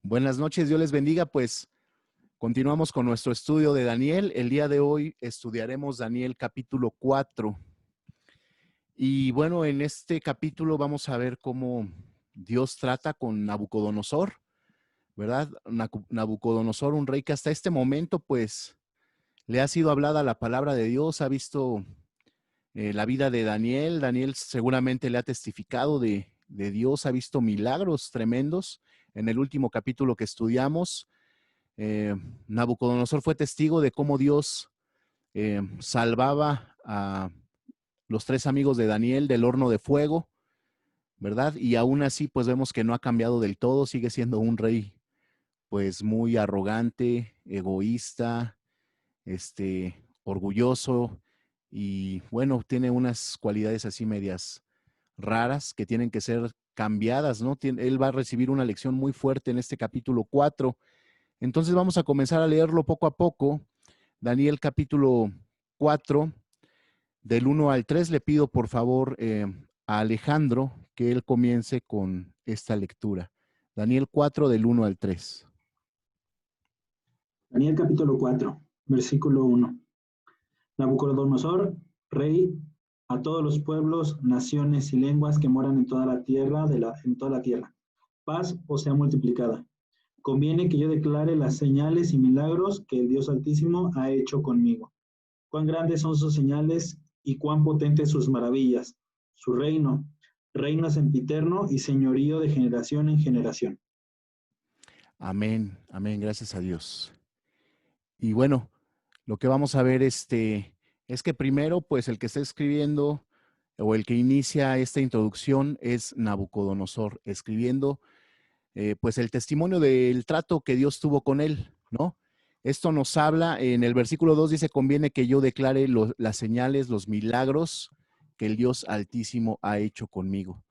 Buenas noches, Dios les bendiga. Pues continuamos con nuestro estudio de Daniel. El día de hoy estudiaremos Daniel capítulo 4. Y bueno, en este capítulo vamos a ver cómo Dios trata con Nabucodonosor, ¿verdad? Nabucodonosor, un rey que hasta este momento pues le ha sido hablada la palabra de Dios, ha visto la vida de Daniel. Daniel seguramente le ha testificado de Dios, ha visto milagros tremendos. En el último capítulo que estudiamos, Nabucodonosor fue testigo de cómo Dios salvaba a los tres amigos de Daniel del horno de fuego, ¿verdad? Y aún así, pues vemos que no ha cambiado del todo, sigue siendo un rey, pues muy arrogante, egoísta, orgulloso y bueno, tiene unas cualidades así medias raras que tienen que ser cambiadas, ¿no? Él va a recibir una lección muy fuerte en este capítulo 4. Entonces vamos a comenzar a leerlo poco a poco. Daniel capítulo 4, del 1 al 3. Le pido por favor a Alejandro que él comience con esta lectura. Daniel 4, del 1 al 3. Daniel capítulo 4, versículo 1. Nabucodonosor, rey, a todos los pueblos, naciones y lenguas que moran en toda la tierra, en toda la tierra. Paz os sea multiplicada. Conviene que yo declare las señales y milagros que el Dios Altísimo ha hecho conmigo. Cuán grandes son sus señales y cuán potentes sus maravillas. Su reino sempiterno y señorío de generación en generación. Amén, amén, gracias a Dios. Y bueno, lo que vamos a ver es que primero, pues el que está escribiendo o el que inicia esta introducción es Nabucodonosor, escribiendo pues el testimonio del trato que Dios tuvo con él, ¿no? Esto nos habla, en el versículo 2 dice, conviene que yo declare las señales, los milagros que el Dios Altísimo ha hecho conmigo.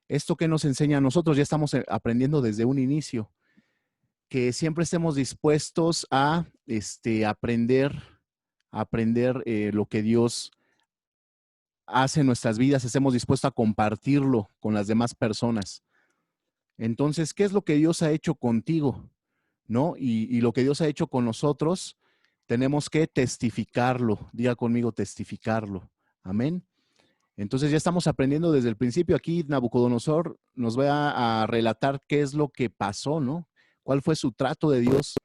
Esto que nos enseña a nosotros, ya estamos aprendiendo desde un inicio, que siempre estemos dispuestos a aprender lo que Dios hace en nuestras vidas, estemos dispuestos a compartirlo con las demás personas. Entonces, ¿qué es lo que Dios ha hecho contigo? ¿No? Y lo que Dios ha hecho con nosotros, tenemos que testificarlo. Diga conmigo, testificarlo. Amén. Entonces ya estamos aprendiendo desde el principio. Aquí Nabucodonosor nos va a relatar qué es lo que pasó, ¿no? ¿Cuál fue su trato de Dios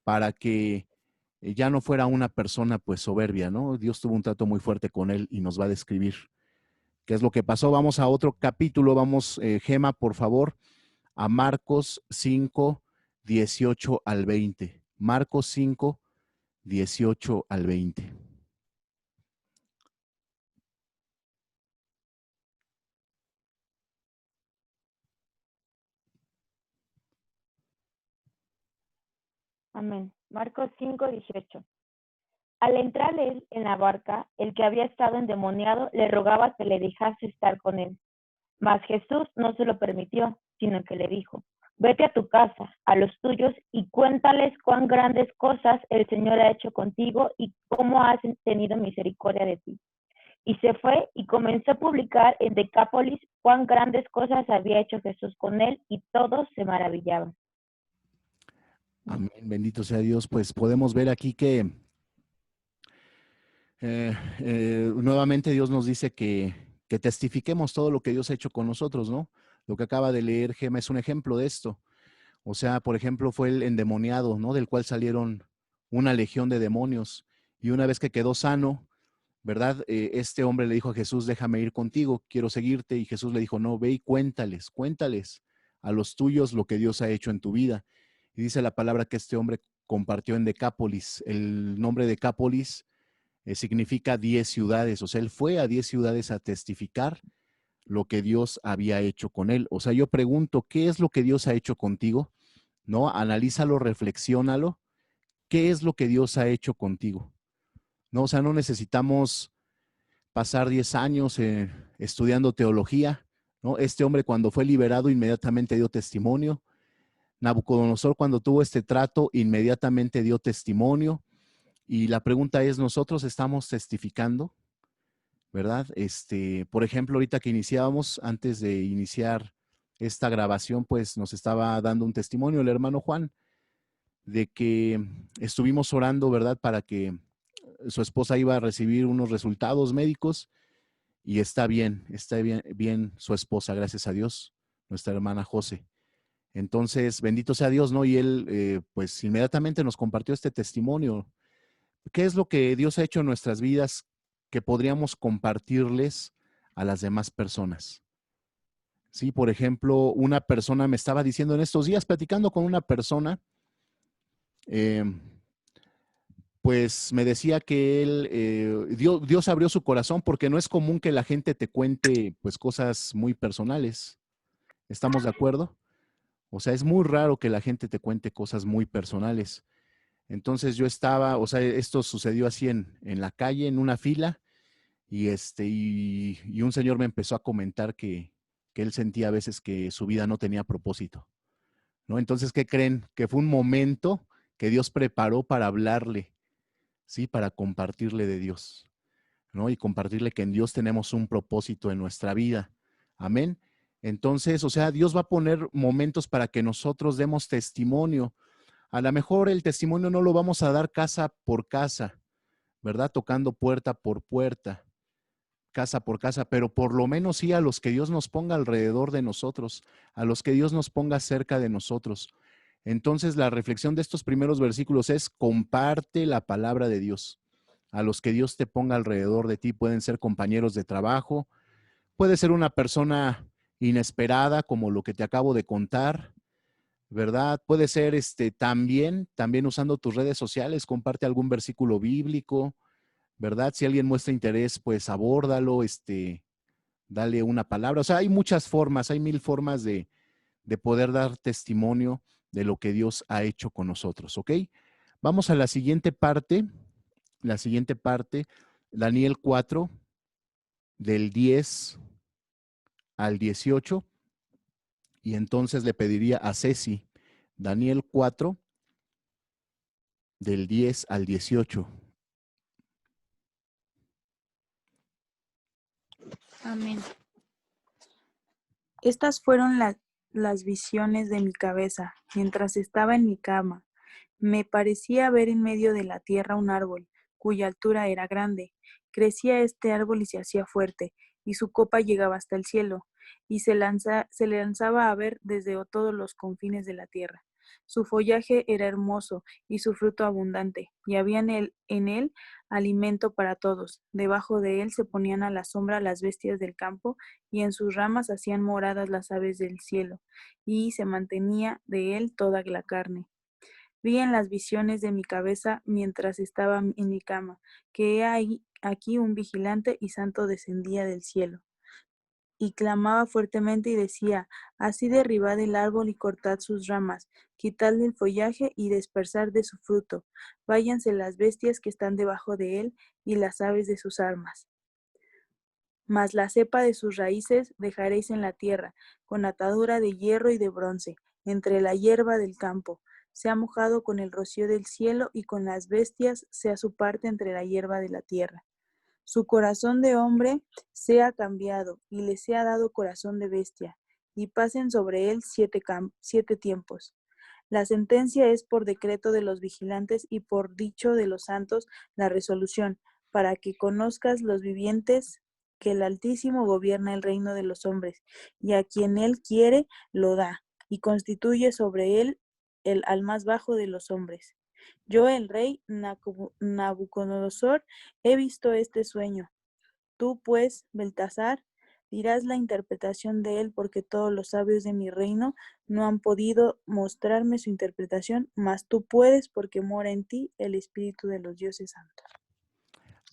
para que ya no fuera una persona pues soberbia, ¿no? Dios tuvo un trato muy fuerte con él y nos va a describir qué es lo que pasó. Vamos a otro capítulo. Vamos, Gema, por favor, a Marcos 5, 18 al 20. Marcos 5, 18 al 20. Amén. Marcos 5, 18. Al entrar él en la barca, el que había estado endemoniado le rogaba que le dejase estar con él. Mas Jesús no se lo permitió, sino que le dijo, vete a tu casa, a los tuyos, y cuéntales cuán grandes cosas el Señor ha hecho contigo y cómo has tenido misericordia de ti. Y se fue y comenzó a publicar en Decápolis cuán grandes cosas había hecho Jesús con él, y todos se maravillaban. Amén, bendito sea Dios. Pues podemos ver aquí que nuevamente Dios nos dice que testifiquemos todo lo que Dios ha hecho con nosotros, ¿no? Lo que acaba de leer Gema es un ejemplo de esto. O sea, por ejemplo, fue el endemoniado, ¿no? Del cual salieron una legión de demonios. Y una vez que quedó sano, ¿verdad? Este hombre le dijo a Jesús, déjame ir contigo, quiero seguirte. Y Jesús le dijo, no, ve y cuéntales a los tuyos lo que Dios ha hecho en tu vida. Y dice la palabra que este hombre compartió en Decápolis. El nombre Decápolis significa 10 ciudades. O sea, él fue a 10 ciudades a testificar lo que Dios había hecho con él. O sea, yo pregunto, ¿qué es lo que Dios ha hecho contigo? ¿No? Analízalo, reflexiónalo. ¿Qué es lo que Dios ha hecho contigo? ¿No? O sea, no necesitamos pasar 10 años estudiando teología, ¿no? Este hombre cuando fue liberado inmediatamente dio testimonio. Nabucodonosor cuando tuvo este trato inmediatamente dio testimonio. Y la pregunta es, ¿nosotros estamos testificando? ¿Verdad? Por ejemplo, ahorita que iniciábamos, antes de iniciar esta grabación, pues nos estaba dando un testimonio el hermano Juan de que estuvimos orando, ¿verdad? Para que su esposa iba a recibir unos resultados médicos y está bien su esposa, gracias a Dios, nuestra hermana José. Entonces, bendito sea Dios, ¿no? Y él, pues inmediatamente nos compartió este testimonio. ¿Qué es lo que Dios ha hecho en nuestras vidas que podríamos compartirles a las demás personas? Sí, por ejemplo, una persona me estaba diciendo en estos días, platicando con una persona, eh, pues me decía que él, Dios abrió su corazón porque no es común que la gente te cuente pues cosas muy personales. ¿Estamos de acuerdo? O sea, es muy raro que la gente te cuente cosas muy personales. Entonces yo estaba, o sea, esto sucedió así en la calle, en una fila, y un señor me empezó a comentar que él sentía a veces que su vida no tenía propósito, ¿no? Entonces, ¿qué creen? Que fue un momento que Dios preparó para hablarle, ¿sí? Para compartirle de Dios, ¿no? Y compartirle que en Dios tenemos un propósito en nuestra vida. Amén. Entonces, o sea, Dios va a poner momentos para que nosotros demos testimonio. A lo mejor el testimonio no lo vamos a dar casa por casa, ¿verdad? Tocando puerta por puerta, casa por casa, pero por lo menos sí a los que Dios nos ponga alrededor de nosotros, a los que Dios nos ponga cerca de nosotros. Entonces, la reflexión de estos primeros versículos es: comparte la palabra de Dios. A los que Dios te ponga alrededor de ti, pueden ser compañeros de trabajo, puede ser una persona inesperada como lo que te acabo de contar, ¿verdad? Puede ser también usando tus redes sociales, comparte algún versículo bíblico, ¿verdad? Si alguien muestra interés, pues abórdalo, dale una palabra. O sea, hay muchas formas, hay 1000 formas de poder dar testimonio de lo que Dios ha hecho con nosotros, ¿ok? Vamos a la siguiente parte, Daniel 4, del 10 al 18, y entonces le pediría a Ceci, Daniel 4, del 10 al 18. Amén. Estas fueron las visiones de mi cabeza mientras estaba en mi cama. Me parecía ver en medio de la tierra un árbol, cuya altura era grande. Crecía este árbol y se hacía fuerte, y su copa llegaba hasta el cielo, y se le lanzaba a ver desde todos los confines de la tierra. Su follaje era hermoso y su fruto abundante, y había en él alimento para todos. Debajo de él se ponían a la sombra las bestias del campo, y en sus ramas hacían moradas las aves del cielo, y se mantenía de él toda la carne. Vi en las visiones de mi cabeza mientras estaba en mi cama, que aquí un vigilante y santo descendía del cielo. Y clamaba fuertemente y decía: así derribad el árbol y cortad sus ramas, quitadle el follaje y dispersad de su fruto. Váyanse las bestias que están debajo de él y las aves de sus armas. Mas la cepa de sus raíces dejaréis en la tierra, con atadura de hierro y de bronce, entre la hierba del campo. Sea mojado con el rocío del cielo, y con las bestias sea su parte entre la hierba de la tierra. Su corazón de hombre sea cambiado, y le sea dado corazón de bestia, y pasen sobre él 7 tiempos. La sentencia es por decreto de los vigilantes y por dicho de los santos la resolución, para que conozcas los vivientes que el Altísimo gobierna el reino de los hombres, y a quien él quiere lo da, y constituye sobre él al más bajo de los hombres. Yo, el rey Nabucodonosor, he visto este sueño. Tú, pues, Beltasar, dirás la interpretación de él, porque todos los sabios de mi reino no han podido mostrarme su interpretación, mas tú puedes, porque mora en ti el Espíritu de los dioses santos.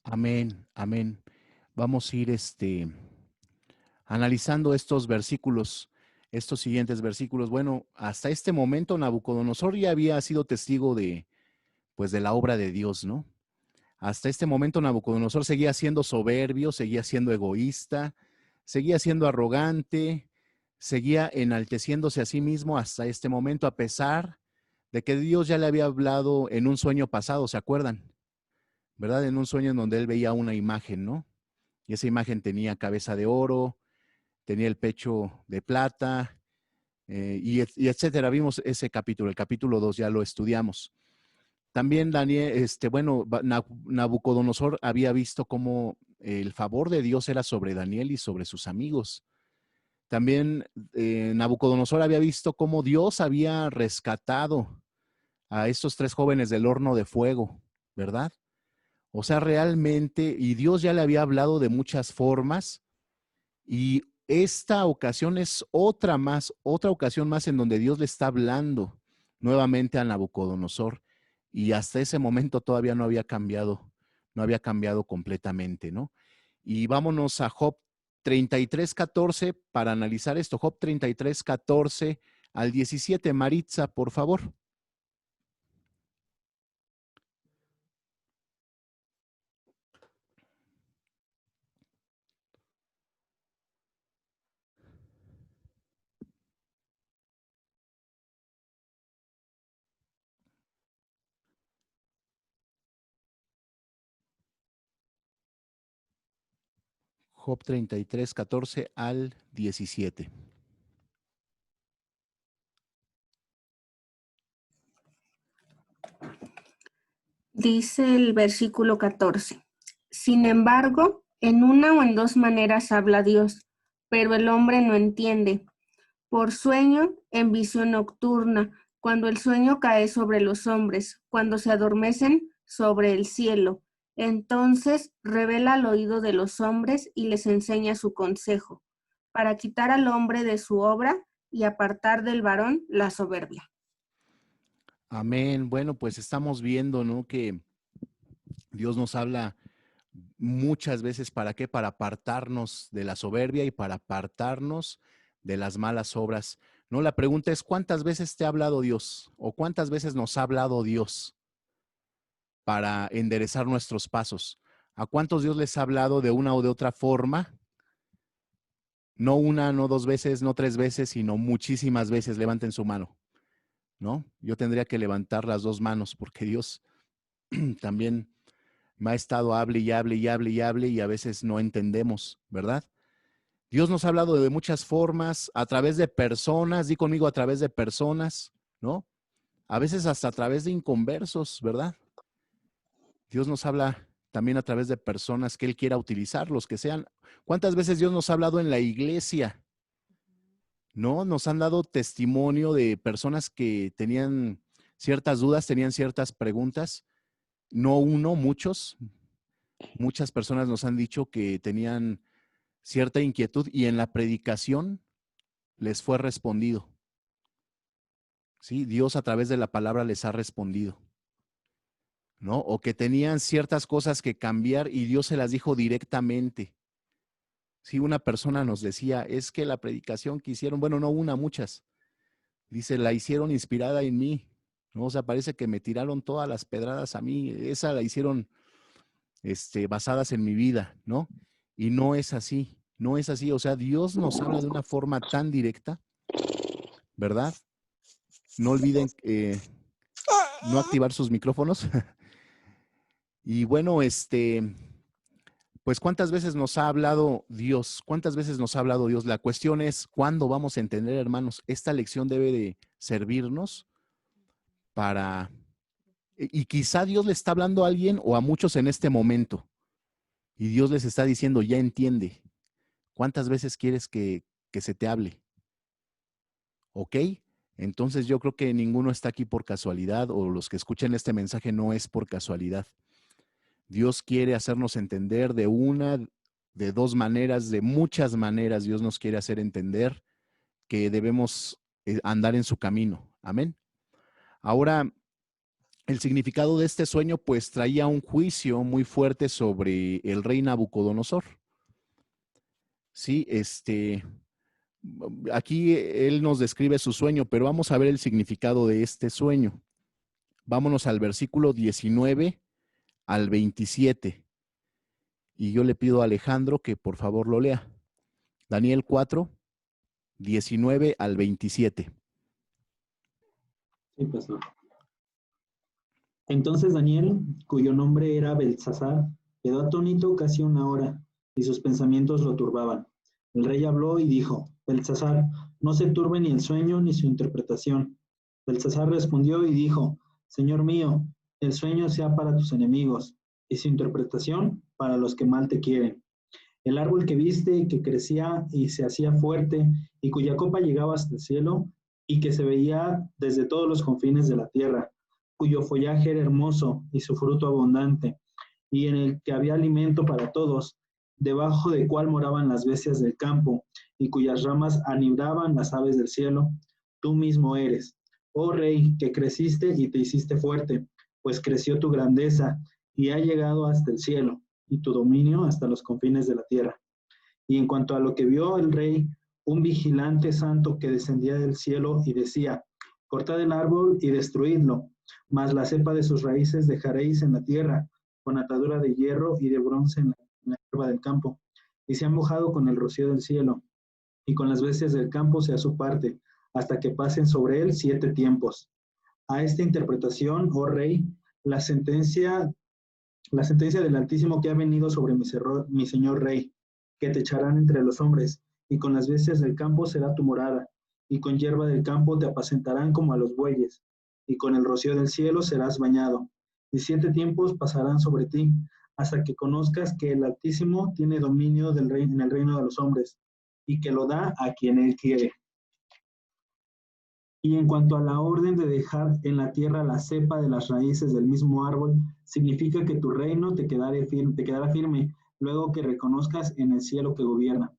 Amén, amén. Vamos a ir analizando estos versículos, estos siguientes versículos. Bueno, hasta este momento Nabucodonosor ya había sido testigo pues, de la obra de Dios, ¿no? Hasta este momento Nabucodonosor seguía siendo soberbio, seguía siendo egoísta, seguía siendo arrogante, seguía enalteciéndose a sí mismo hasta este momento, a pesar de que Dios ya le había hablado en un sueño pasado, ¿se acuerdan? ¿Verdad? En un sueño en donde él veía una imagen, ¿no? Y esa imagen tenía cabeza de oro, tenía el pecho de plata y etcétera. Vimos ese capítulo, el capítulo 2, ya lo estudiamos. También Daniel, Nabucodonosor había visto cómo el favor de Dios era sobre Daniel y sobre sus amigos. También Nabucodonosor había visto cómo Dios había rescatado a estos 3 jóvenes del horno de fuego, ¿verdad? O sea, realmente, y Dios ya le había hablado de muchas formas, y esta ocasión es otra ocasión más en donde Dios le está hablando nuevamente a Nabucodonosor, y hasta ese momento todavía no había cambiado completamente, ¿no? Y vámonos a Job 33:14 para analizar esto. Job 33:14 al 17. Maritza, por favor. Job 33:14 al 17. Dice el versículo 14. Sin embargo, en una o en dos maneras habla Dios, pero el hombre no entiende. Por sueño, en visión nocturna, cuando el sueño cae sobre los hombres, cuando se adormecen sobre el cielo. Entonces revela al oído de los hombres y les enseña su consejo, para quitar al hombre de su obra y apartar del varón la soberbia. Amén. Bueno, pues estamos viendo, ¿no? Que Dios nos habla muchas veces, ¿para qué? Para apartarnos de la soberbia y para apartarnos de las malas obras. No, la pregunta es, ¿cuántas veces te ha hablado Dios? ¿O cuántas veces nos ha hablado Dios para enderezar nuestros pasos? ¿A cuántos Dios les ha hablado de una o de otra forma? No una, no 2 veces, no 3 veces, sino muchísimas veces. Levanten su mano, ¿no? Yo tendría que levantar las 2 manos porque Dios también me ha estado hable y hable y hable y hable y a veces no entendemos, ¿verdad? Dios nos ha hablado de muchas formas, a través de personas, di conmigo, a través de personas, ¿no? A veces hasta a través de inconversos, ¿verdad? Dios nos habla también a través de personas que Él quiera utilizar, los que sean. ¿Cuántas veces Dios nos ha hablado en la iglesia? ¿No? Nos han dado testimonio de personas que tenían ciertas dudas, tenían ciertas preguntas. No uno, muchas personas nos han dicho que tenían cierta inquietud y en la predicación les fue respondido. ¿Sí? Dios a través de la palabra les ha respondido, ¿no? O que tenían ciertas cosas que cambiar y Dios se las dijo directamente. Sí, una persona nos decía, es que la predicación que hicieron, bueno, no una, muchas. Dice, la hicieron inspirada en mí, ¿no? O sea, parece que me tiraron todas las pedradas a mí. Esa la hicieron basadas en mi vida, ¿no? Y no es así, no es así. O sea, Dios nos habla de una forma tan directa, ¿verdad? No olviden no activar sus micrófonos. Y bueno, pues ¿cuántas veces nos ha hablado Dios? ¿Cuántas veces nos ha hablado Dios? La cuestión es, ¿cuándo vamos a entender, hermanos? Esta lección debe de servirnos para... Y quizá Dios le está hablando a alguien o a muchos en este momento. Y Dios les está diciendo, ya entiende. ¿Cuántas veces quieres que se te hable? ¿Ok? Entonces yo creo que ninguno está aquí por casualidad o los que escuchen este mensaje no es por casualidad. Dios quiere hacernos entender de una, de 2 maneras, de muchas maneras. Dios nos quiere hacer entender que debemos andar en su camino. Amén. Ahora, el significado de este sueño pues traía un juicio muy fuerte sobre el rey Nabucodonosor. Sí, aquí él nos describe su sueño, pero vamos a ver el significado de este sueño. Vámonos al versículo 19 al 27. Y yo le pido a Alejandro que por favor lo lea. Daniel 4, 19 al 27. Sí, pastor. Entonces Daniel, cuyo nombre era Beltsasar, quedó atónito casi una hora, y sus pensamientos lo turbaban. El rey habló y dijo, Beltsasar, No se turbe ni el sueño ni su interpretación. Belsasar respondió y dijo, Señor mío, el sueño sea para tus enemigos, y su interpretación para los que mal te quieren. El árbol que viste y que crecía y se hacía fuerte, y cuya copa llegaba hasta el cielo, y que se veía desde todos los confines de la tierra, cuyo follaje era hermoso y su fruto abundante, y en el que había alimento para todos, debajo del cual moraban las bestias del campo, y cuyas ramas anidaban las aves del cielo, tú mismo eres, oh Rey, que creciste y te hiciste fuerte, pues creció tu grandeza y ha llegado hasta el cielo, y tu dominio hasta los confines de la tierra. Y en cuanto a lo que vio el rey, un vigilante santo que descendía del cielo y decía, cortad el árbol y destruidlo, mas la cepa de sus raíces dejaréis en la tierra, con atadura de hierro y de bronce en la hierba del campo, y se ha mojado con el rocío del cielo, y con las bestias del campo sea su parte, hasta que pasen sobre él 7 tiempos. A esta interpretación, oh rey, la sentencia del Altísimo que ha venido sobre mi señor rey, que te echarán entre los hombres, y con las bestias del campo será tu morada, y con hierba del campo te apacentarán como a los bueyes, y con el rocío del cielo serás bañado, y 7 tiempos pasarán sobre ti, hasta que conozcas que el Altísimo tiene dominio en el reino de los hombres, y que lo da a quien él quiere. Y en cuanto a la orden de dejar en la tierra la cepa de las raíces del mismo árbol, significa que tu reino te quedará firme luego que reconozcas en el cielo que gobierna.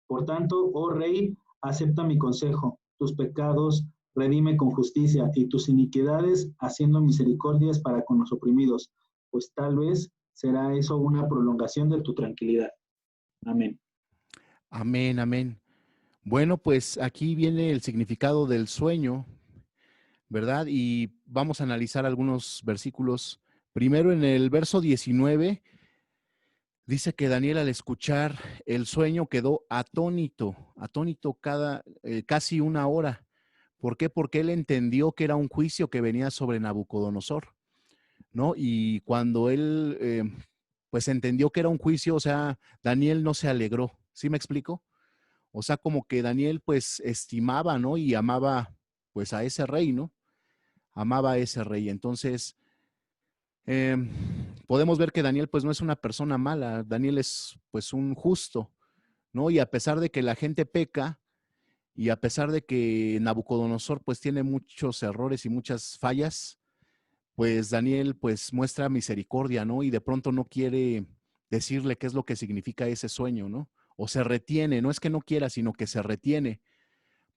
Por tanto, oh rey, acepta mi consejo, tus pecados redime con justicia y tus iniquidades haciendo misericordias para con los oprimidos, pues tal vez será eso una prolongación de tu tranquilidad. Amén. Amén, amén. Bueno, pues aquí viene el significado del sueño, ¿verdad? Y vamos a analizar algunos versículos. Primero en el verso 19, dice que Daniel al escuchar el sueño quedó atónito casi una hora. ¿Por qué? Porque él entendió que era un juicio que venía sobre Nabucodonosor, ¿no? Y cuando él pues entendió que era un juicio, o sea, Daniel no se alegró. ¿Sí me explico? O sea, como que Daniel pues estimaba, ¿no? Y amaba pues a ese rey, ¿no? Amaba a ese rey. Entonces, eh, podemos ver que Daniel pues no es una persona mala, Daniel es pues un justo, ¿no? Y a pesar de que la gente peca y a pesar de que Nabucodonosor pues tiene muchos errores y muchas fallas, pues Daniel pues muestra misericordia, ¿no? Y de pronto no quiere decirle qué es lo que significa ese sueño, ¿no? O se retiene, no es que no quiera, sino que se retiene,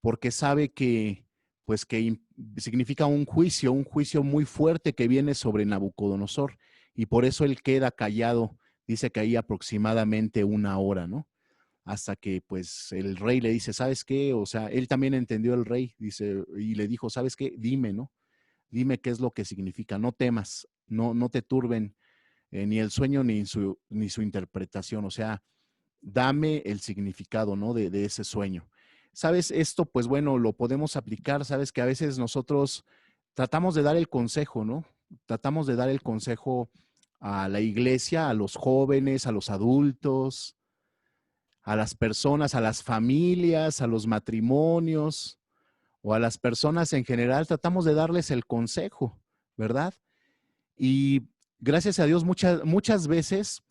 porque sabe que, pues que significa un juicio muy fuerte que viene sobre Nabucodonosor, y por eso él queda callado, dice que ahí aproximadamente una hora, ¿no? Hasta que pues el rey le dice, ¿sabes qué? O sea, él también entendió el rey, dice, y le dijo, ¿sabes qué? Dime, ¿no? Dime qué es lo que significa, no temas, no te turben ni el sueño ni su interpretación, o sea, dame el significado, ¿no? De ese sueño. ¿Sabes? Esto, pues bueno, lo podemos aplicar, sabes que a veces nosotros tratamos de dar el consejo, ¿no? Tratamos de dar el consejo a la iglesia, a los jóvenes, a los adultos, a las personas, a las familias, a los matrimonios o a las personas en general, tratamos de darles el consejo, ¿verdad? Y gracias a Dios muchas veces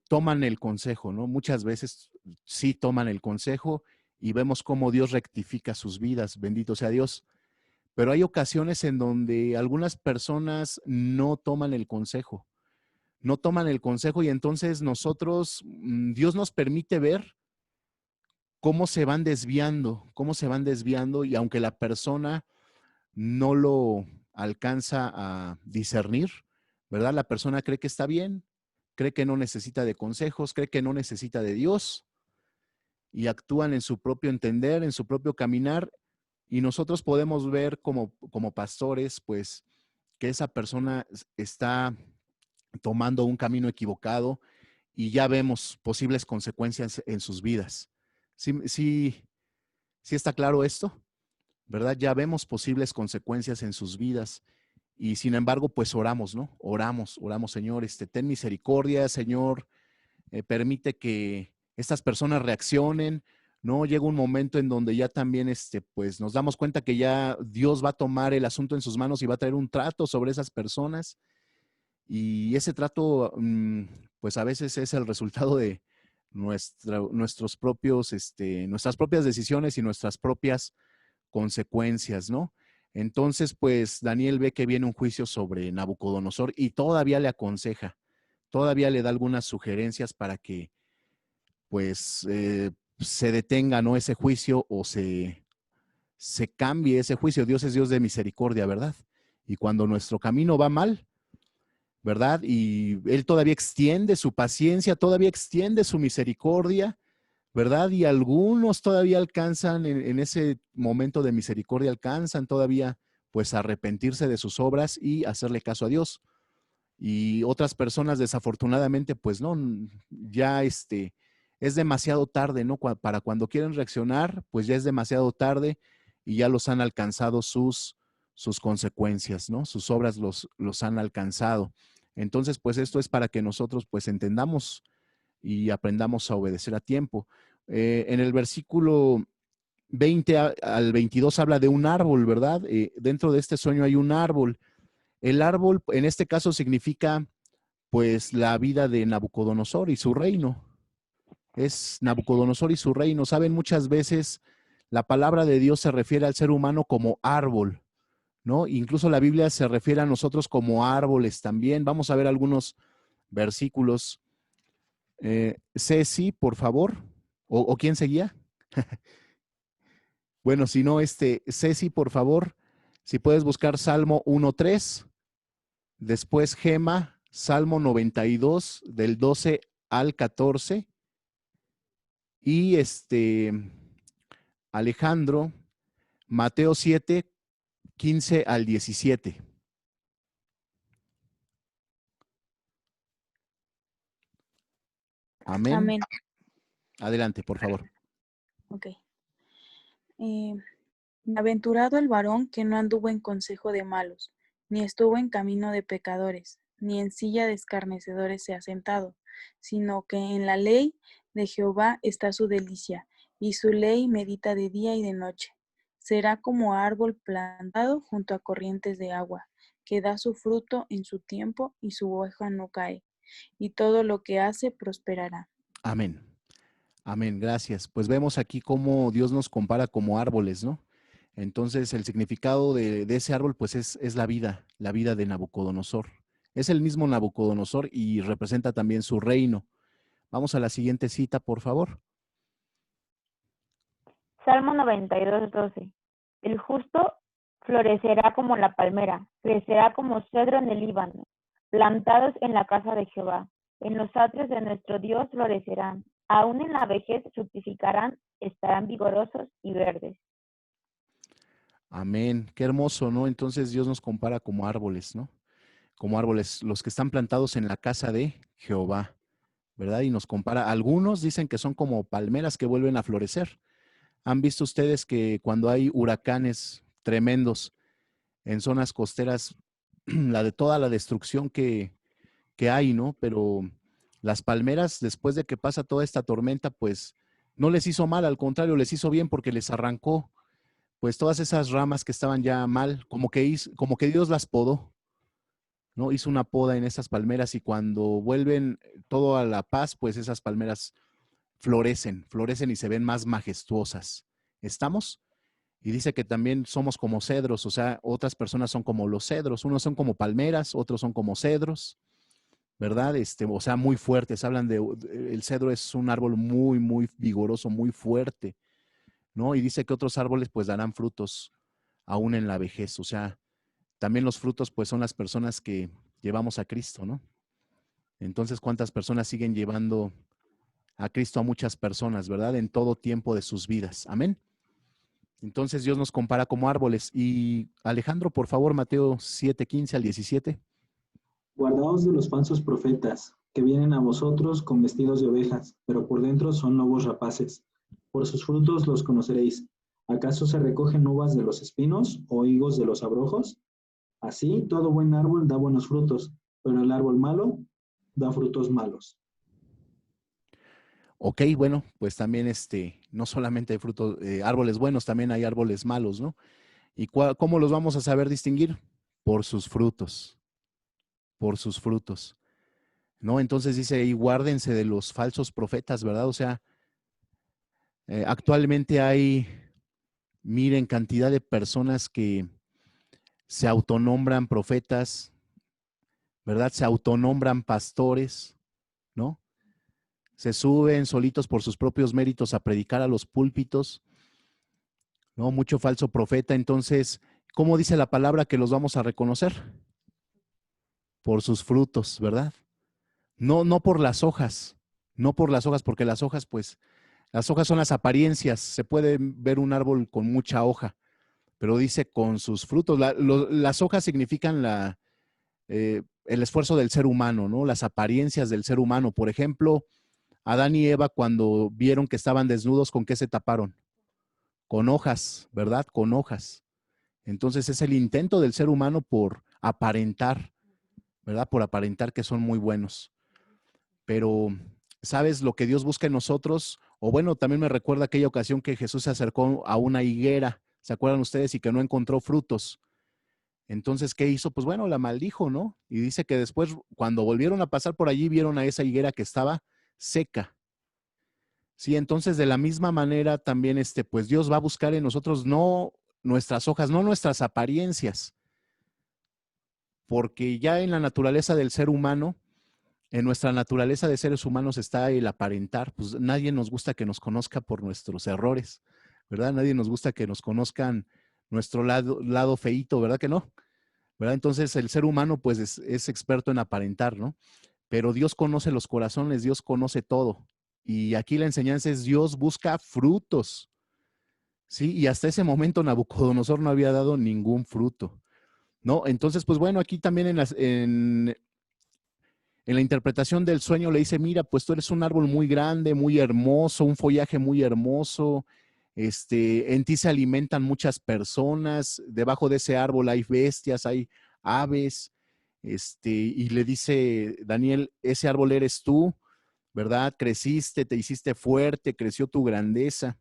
toman el consejo, ¿no? Muchas veces sí toman el consejo y vemos cómo Dios rectifica sus vidas, bendito sea Dios. Pero hay ocasiones en donde algunas personas no toman el consejo, no toman el consejo y entonces nosotros, Dios nos permite ver cómo se van desviando y aunque la persona no lo alcanza a discernir, ¿verdad? La persona cree que está bien, cree que no necesita de consejos, cree que no necesita de Dios y actúan en su propio entender, en su propio caminar y nosotros podemos ver como pastores, pues, que esa persona está tomando un camino equivocado y ya vemos posibles consecuencias en sus vidas. ¿Sí está claro esto? ¿Verdad? Ya vemos posibles consecuencias en sus vidas y sin embargo, pues oramos, ¿no? Oramos, Señor, ten misericordia, Señor, permite que estas personas reaccionen, ¿no? Llega un momento en donde ya también, pues nos damos cuenta que ya Dios va a tomar el asunto en sus manos y va a traer un trato sobre esas personas. Y ese trato, pues a veces es el resultado de nuestros propios, nuestras propias decisiones y nuestras propias consecuencias, ¿no? Entonces, pues Daniel ve que viene un juicio sobre Nabucodonosor y todavía le aconseja, todavía le da algunas sugerencias para que, pues, se detenga, ¿no? Ese juicio o se cambie ese juicio. Dios es Dios de misericordia, ¿verdad? Y cuando nuestro camino va mal, ¿verdad? Y Él todavía extiende su paciencia, todavía extiende su misericordia, ¿verdad? Y algunos todavía alcanzan en ese momento de misericordia, alcanzan todavía pues a arrepentirse de sus obras y hacerle caso a Dios. Y otras personas desafortunadamente pues no, ya es demasiado tarde, ¿no? Para cuando quieren reaccionar, pues ya es demasiado tarde y ya los han alcanzado sus consecuencias, ¿no? Sus obras los han alcanzado. Entonces, pues esto es para que nosotros pues entendamos y aprendamos a obedecer a tiempo. En el versículo 20 al 22 habla de un árbol, ¿verdad? Dentro de este sueño hay un árbol. El árbol en este caso significa pues la vida de Nabucodonosor y su reino. Es Nabucodonosor y su reino. Saben, muchas veces la palabra de Dios se refiere al ser humano como árbol, ¿no? Incluso la Biblia se refiere a nosotros como árboles también. Vamos a ver algunos versículos. Ceci, por favor. ¿O quién seguía? Bueno, si no, Ceci, por favor, si puedes buscar Salmo 1.3, después Gema, Salmo 92, del 12 al 14, y Alejandro, Mateo 7, 15 al 17. Amén. Amén. Adelante, por favor. Ok. Bienaventurado el varón que no anduvo en consejo de malos, ni estuvo en camino de pecadores, ni en silla de escarnecedores se ha sentado, sino que en la ley de Jehová está su delicia, y su ley medita de día y de noche. Será como árbol plantado junto a corrientes de agua, que da su fruto en su tiempo y su hoja no cae, y todo lo que hace prosperará. Amén. Amén, gracias. Pues vemos aquí cómo Dios nos compara como árboles, ¿no? Entonces el significado de ese árbol pues es la vida de Nabucodonosor. Es el mismo Nabucodonosor y representa también su reino. Vamos a la siguiente cita, por favor. Salmo 92, 12. El justo florecerá como la palmera, crecerá como cedro en el Líbano, plantados en la casa de Jehová. En los atrios de nuestro Dios florecerán, aún en la vejez fructificarán, estarán vigorosos y verdes. Amén. Qué hermoso, ¿no? Entonces Dios nos compara como árboles, ¿no? Como árboles, los que están plantados en la casa de Jehová, ¿verdad? Y nos compara. Algunos dicen que son como palmeras que vuelven a florecer. ¿Han visto ustedes que cuando hay huracanes tremendos en zonas costeras, la de toda la destrucción que hay, ¿no? Pero las palmeras, después de que pasa toda esta tormenta, pues no les hizo mal, al contrario, les hizo bien porque les arrancó pues todas esas ramas que estaban ya mal, como que Dios las podó, ¿no? Hizo una poda en esas palmeras y cuando vuelven todo a la paz, pues esas palmeras florecen y se ven más majestuosas. ¿Estamos? Y dice que también somos como cedros, o sea, otras personas son como los cedros, unos son como palmeras, otros son como cedros, ¿verdad? O sea, muy fuertes. Hablan el cedro es un árbol muy, muy vigoroso, muy fuerte, ¿no? Y dice que otros árboles pues darán frutos aún en la vejez, o sea, también los frutos pues son las personas que llevamos a Cristo, ¿no? Entonces, ¿cuántas personas siguen llevando a Cristo a muchas personas, ¿verdad? En todo tiempo de sus vidas. Amén. Entonces Dios nos compara como árboles. Y Alejandro, por favor, Mateo 7, 15 al 17. Guardaos de los falsos profetas, que vienen a vosotros con vestidos de ovejas, pero por dentro son lobos rapaces. Por sus frutos los conoceréis. ¿Acaso se recogen uvas de los espinos o higos de los abrojos? Así, todo buen árbol da buenos frutos, pero el árbol malo da frutos malos. Ok, bueno, pues también no solamente hay frutos, árboles buenos, también hay árboles malos, ¿no? ¿Y cómo los vamos a saber distinguir? Por sus frutos, por sus frutos, ¿no? Entonces dice, y guárdense de los falsos profetas, ¿verdad? O sea, actualmente hay, miren, cantidad de personas que se autonombran profetas, ¿verdad? Se autonombran pastores, ¿no? Se suben solitos por sus propios méritos a predicar a los púlpitos, ¿no? Mucho falso profeta. Entonces, ¿cómo dice la palabra que los vamos a reconocer? Por sus frutos, ¿verdad? No, no por las hojas, no por las hojas, porque las hojas, pues, las hojas son las apariencias. Se puede ver un árbol con mucha hoja, pero dice con sus frutos. Las hojas significan el esfuerzo del ser humano, ¿no? Las apariencias del ser humano. Por ejemplo, Adán y Eva, cuando vieron que estaban desnudos, ¿con qué se taparon? Con hojas, ¿verdad? Con hojas. Entonces es el intento del ser humano por aparentar, ¿verdad? Por aparentar que son muy buenos. Pero, ¿sabes lo que Dios busca en nosotros? O bueno, también me recuerda aquella ocasión que Jesús se acercó a una higuera, ¿se acuerdan ustedes? Y que no encontró frutos. Entonces, ¿qué hizo? Pues bueno, la maldijo, ¿no? Y dice que después, cuando volvieron a pasar por allí, vieron a esa higuera que estaba seca. Sí, entonces de la misma manera también, pues Dios va a buscar en nosotros no nuestras hojas, no nuestras apariencias, porque ya en la naturaleza del ser humano, en nuestra naturaleza de seres humanos está el aparentar. Pues nadie nos gusta que nos conozca por nuestros errores, ¿verdad? Nadie nos gusta que nos conozcan nuestro lado feíto, ¿verdad que no? ¿Verdad? Entonces el ser humano pues es experto en aparentar, ¿no? Pero Dios conoce los corazones, Dios conoce todo. Y aquí la enseñanza es Dios busca frutos, ¿sí? Y hasta ese momento Nabucodonosor no había dado ningún fruto, ¿no? Entonces, pues bueno, aquí también en la interpretación del sueño le dice, mira, pues tú eres un árbol muy grande, muy hermoso, un follaje muy hermoso, en ti se alimentan muchas personas, debajo de ese árbol hay bestias, hay aves, y le dice Daniel, ese árbol eres tú, ¿verdad? Creciste, te hiciste fuerte, creció tu grandeza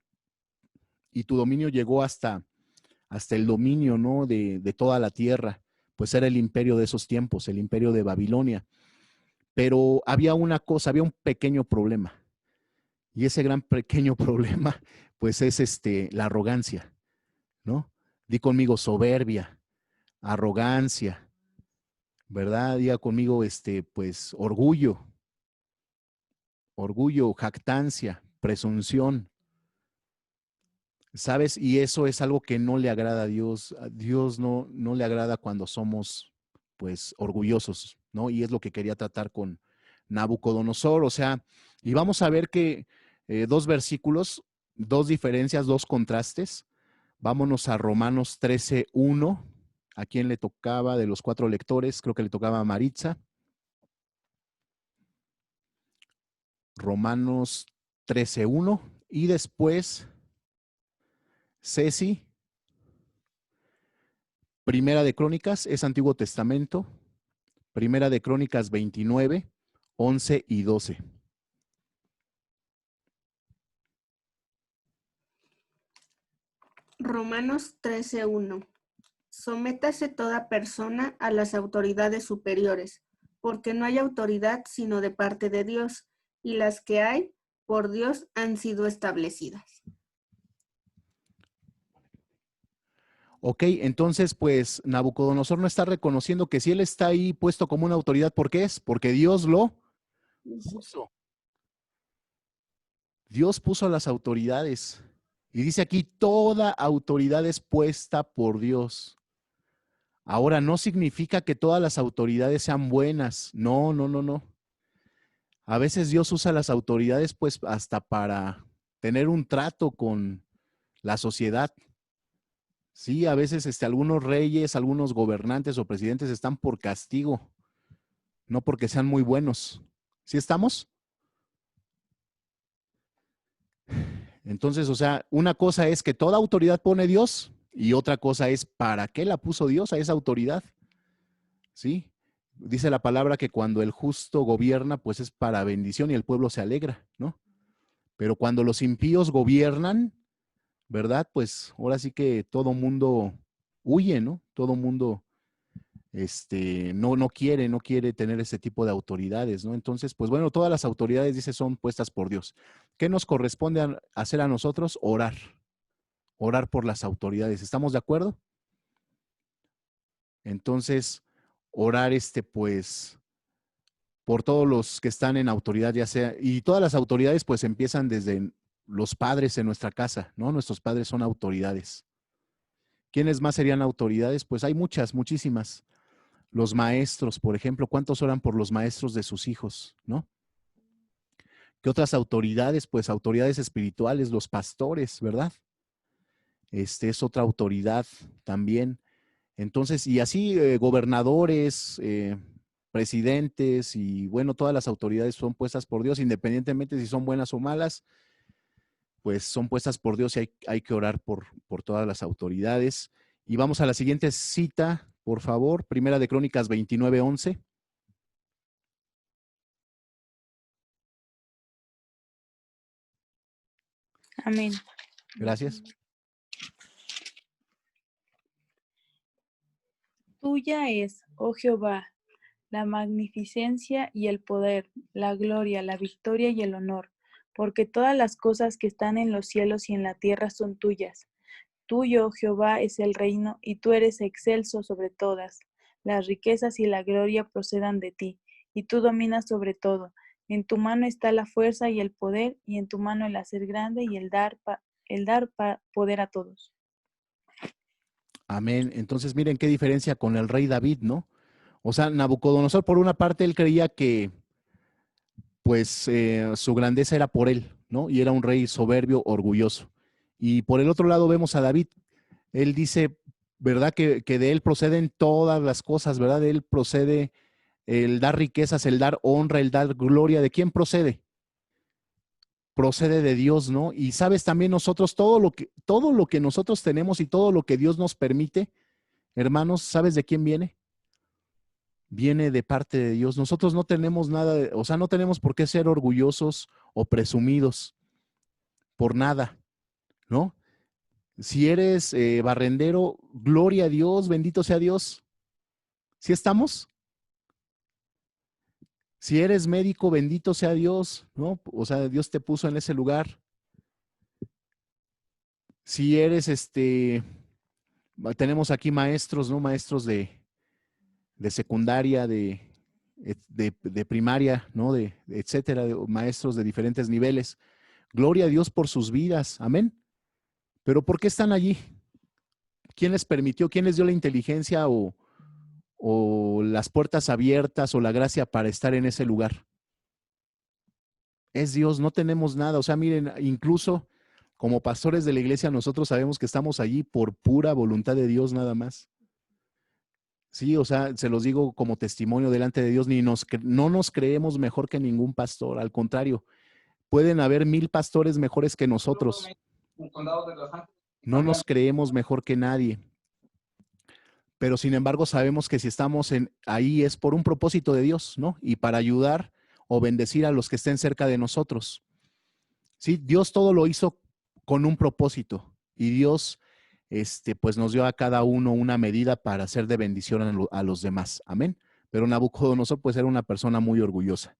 y tu dominio llegó hasta el dominio, ¿no? De toda la tierra, pues era el imperio de esos tiempos, el imperio de Babilonia. Pero había una cosa, había un pequeño problema. Y ese gran pequeño problema, pues es la arrogancia, ¿no? Di conmigo soberbia, arrogancia, ¿verdad? Diga conmigo, pues orgullo, jactancia, presunción, ¿sabes? Y eso es algo que no le agrada a Dios. A Dios no le agrada cuando somos, pues, orgullosos, ¿no? Y es lo que quería tratar con Nabucodonosor. O sea, y vamos a ver que dos versículos, dos diferencias, dos contrastes. Vámonos a Romanos 13:1. ¿A quién le tocaba de los 4 lectores? Creo que le tocaba a Maritza. Romanos 13:1. Y después, Ceci. Primera de Crónicas es Antiguo Testamento. Primera de Crónicas 29, 11 y 12. Romanos 13:1. Sométase toda persona a las autoridades superiores, porque no hay autoridad sino de parte de Dios, y las que hay por Dios han sido establecidas. Ok, entonces pues Nabucodonosor no está reconociendo que si él está ahí puesto como una autoridad, ¿por qué es? Porque Dios lo puso. Dios puso a las autoridades. Y dice aquí, toda autoridad es puesta por Dios. Ahora, no significa que todas las autoridades sean buenas. No, no, no, no. A veces Dios usa las autoridades pues hasta para tener un trato con la sociedad. Sí, a veces algunos reyes, algunos gobernantes o presidentes están por castigo, no porque sean muy buenos. ¿Sí estamos? Entonces, o sea, una cosa es que toda autoridad pone Dios y otra cosa es para qué la puso Dios a esa autoridad. ¿Sí? Dice la palabra que cuando el justo gobierna, pues es para bendición y el pueblo se alegra, ¿no? Pero cuando los impíos gobiernan, ¿verdad? Pues ahora sí que todo mundo huye, ¿no? Todo mundo no quiere tener ese tipo de autoridades, ¿no? Entonces, pues bueno, todas las autoridades, dice, son puestas por Dios. ¿Qué nos corresponde hacer a nosotros? Orar por las autoridades. ¿Estamos de acuerdo? Entonces, orar pues por todos los que están en autoridad, ya sea, y todas las autoridades pues empiezan desde los padres en nuestra casa, ¿no? Nuestros padres son autoridades. ¿Quiénes más serían autoridades? Pues hay muchas, muchísimas. Los maestros, por ejemplo, ¿cuántos oran por los maestros de sus hijos, no? ¿Qué otras autoridades? Pues autoridades espirituales, los pastores, ¿verdad? Es otra autoridad también. Entonces, y así gobernadores, presidentes y bueno, todas las autoridades son puestas por Dios, independientemente si son buenas o malas, pues son puestas por Dios y hay que orar por todas las autoridades. Y vamos a la siguiente cita, por favor, Primera de Crónicas 29:11. Amén. Gracias. Tuya es, oh Jehová, la magnificencia y el poder, la gloria, la victoria y el honor, porque todas las cosas que están en los cielos y en la tierra son tuyas. Tuyo, oh Jehová, es el reino, y tú eres excelso sobre todas. Las riquezas y la gloria procedan de ti, y tú dominas sobre todo. En tu mano está la fuerza y el poder, y en tu mano el hacer grande y el dar poder a todos. Amén. Entonces, miren qué diferencia con el rey David, ¿no? O sea, Nabucodonosor, por una parte, él creía que, pues, su grandeza era por él, ¿no? Y era un rey soberbio, orgulloso. Y por el otro lado vemos a David. Él dice, ¿verdad? Que de él proceden todas las cosas, ¿verdad? De él procede el dar riquezas, el dar honra, el dar gloria. ¿De quién procede? Procede de Dios, ¿no? Y sabes también nosotros, todo lo que nosotros tenemos y todo lo que Dios nos permite, hermanos, ¿sabes de quién viene? Viene de parte de Dios. Nosotros no tenemos nada, o sea, no tenemos por qué ser orgullosos o presumidos por nada, ¿no? Si eres barrendero, gloria a Dios, bendito sea Dios. ¿Sí estamos? Si eres médico, bendito sea Dios, ¿no? O sea, Dios te puso en ese lugar. Si eres tenemos aquí maestros, ¿no? Maestros de secundaria, de primaria, ¿no? Etcétera, maestros de diferentes niveles. Gloria a Dios por sus vidas, amén. Pero ¿por qué están allí? ¿Quién les permitió? ¿Quién les dio la inteligencia o las puertas abiertas o la gracia para estar en ese lugar? Es Dios, no tenemos nada. O sea, miren, incluso como pastores de la iglesia, nosotros sabemos que estamos allí por pura voluntad de Dios nada más. Sí, o sea, se los digo como testimonio delante de Dios, no nos creemos mejor que ningún pastor, al contrario, pueden haber 1000 pastores mejores que nosotros. No nos creemos mejor que nadie. Pero sin embargo sabemos que si estamos ahí es por un propósito de Dios, ¿no? Y para ayudar o bendecir a los que estén cerca de nosotros. Sí, Dios todo lo hizo con un propósito y Dios pues nos dio a cada uno una medida para ser de bendición a los demás. Amén. Pero Nabucodonosor pues era una persona muy orgullosa.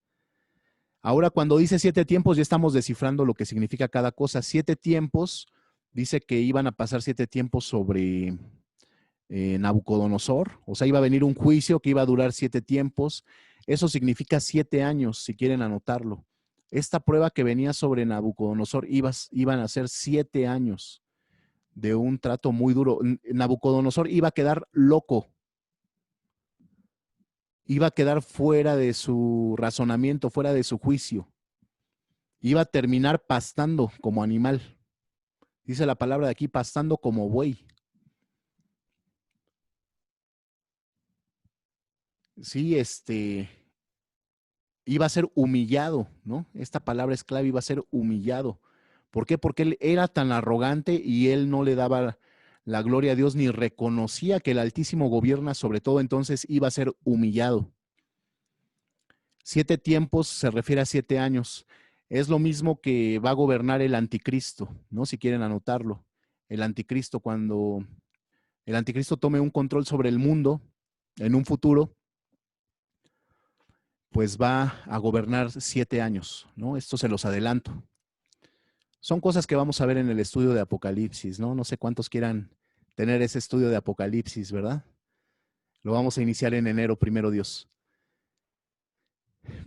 Ahora cuando dice 7 tiempos ya estamos descifrando lo que significa cada cosa. 7 tiempos, dice que iban a pasar 7 tiempos sobre Nabucodonosor, o sea, iba a venir un juicio que iba a durar 7 tiempos. Eso significa 7 años, si quieren anotarlo. Esta prueba que venía sobre Nabucodonosor iban a ser 7 años de un trato muy duro. Nabucodonosor iba a quedar loco, iba a quedar fuera de su razonamiento, fuera de su juicio. Iba a terminar pastando como animal. Dice la palabra de aquí, pastando como buey. Sí, iba a ser humillado, ¿no? Esta palabra es clave, iba a ser humillado. ¿Por qué? Porque él era tan arrogante y él no le daba la gloria a Dios ni reconocía que el Altísimo gobierna sobre todo, entonces iba a ser humillado. 7 tiempos se refiere a 7 años. es lo mismo que va a gobernar el anticristo, ¿no? Si quieren anotarlo. El anticristo, cuando el anticristo tome un control sobre el mundo en un futuro, pues va a gobernar 7 años, ¿no? Esto se los adelanto. Son cosas que vamos a ver en el estudio de Apocalipsis, ¿no? No sé cuántos quieran tener ese estudio de Apocalipsis, ¿verdad? Lo vamos a iniciar en enero, primero Dios.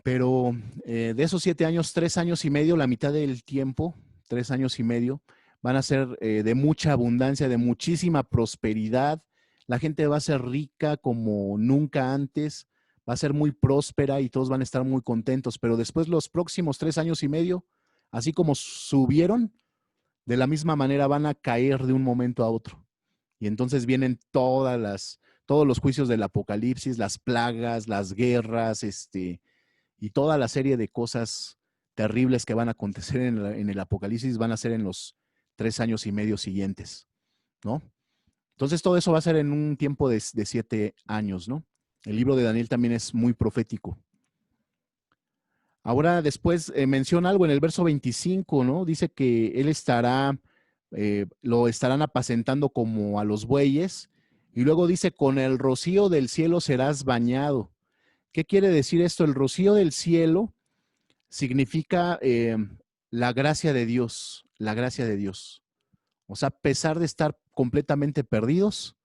Pero de esos 7 años, 3 años y medio, la mitad del tiempo, 3 años y medio, van a ser de mucha abundancia, de muchísima prosperidad. La gente va a ser rica como nunca antes, va a ser muy próspera y todos van a estar muy contentos. Pero después los próximos 3 años y medio, así como subieron, de la misma manera van a caer de un momento a otro. Y entonces vienen todos los juicios del Apocalipsis, las plagas, las guerras, y toda la serie de cosas terribles que van a acontecer en el Apocalipsis van a ser en los 3 años y medio siguientes, ¿no? Entonces todo eso va a ser en un tiempo de 7 años, ¿no? El libro de Daniel también es muy profético. Ahora después menciona algo en el verso 25, ¿no? Dice que él lo estarán apacentando como a los bueyes, y luego dice, con el rocío del cielo serás bañado. ¿Qué quiere decir esto? El rocío del cielo significa la gracia de Dios, la gracia de Dios. O sea, a pesar de estar completamente perdidos,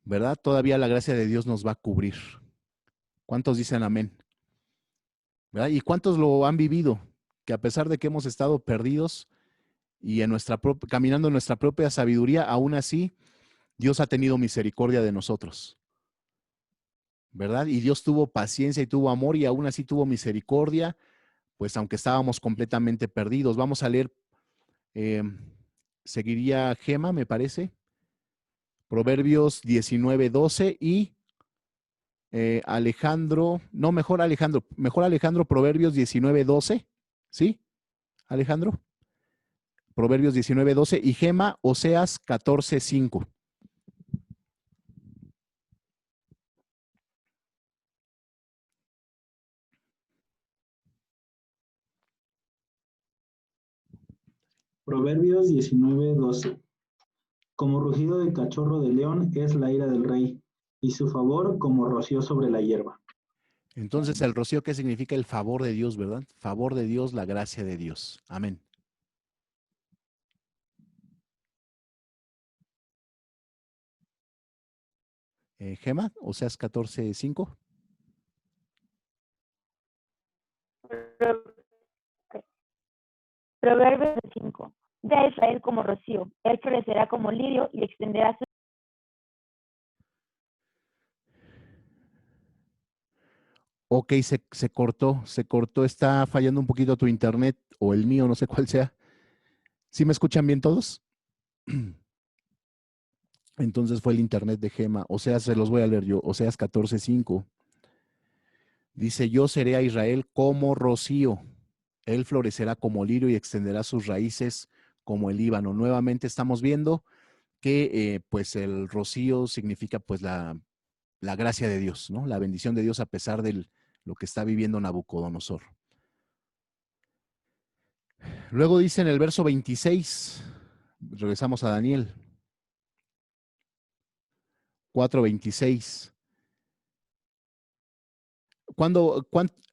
¿verdad? Todavía la gracia de Dios nos va a cubrir. ¿Cuántos dicen amén? ¿Verdad? ¿Y cuántos lo han vivido? Que a pesar de que hemos estado perdidos y caminando en nuestra propia sabiduría, aún así Dios ha tenido misericordia de nosotros, ¿verdad? Y Dios tuvo paciencia y tuvo amor y aún así tuvo misericordia, pues aunque estábamos completamente perdidos. Vamos a leer, seguiría Gema, me parece, Proverbios 19:12 y Alejandro, no, mejor Alejandro, Proverbios 19:12, ¿sí? Alejandro, Proverbios 19:12 y Gema, Oseas 14:5. Proverbios 19:12. Como rugido de cachorro de león es la ira del rey, y su favor como rocío sobre la hierba. Entonces, el rocío, ¿qué significa? El favor de Dios, ¿verdad? Favor de Dios, la gracia de Dios. Amén. Gema, Oseas 14:5. Proverbios 5. De a Israel como rocío, él florecerá como lirio y extenderá su... Ok, se cortó, está fallando un poquito tu internet o el mío, no sé cuál sea. ¿Sí me escuchan bien todos? Entonces fue el internet de Gema. Oseas, se los voy a leer yo. Oseas 14:5. Dice, yo seré a Israel como rocío. Él florecerá como lirio y extenderá sus raíces como el Líbano. Nuevamente estamos viendo que pues el rocío significa pues la gracia de Dios, ¿no? La bendición de Dios a pesar de lo que está viviendo Nabucodonosor. Luego dice en el verso 26, regresamos a Daniel 4:26.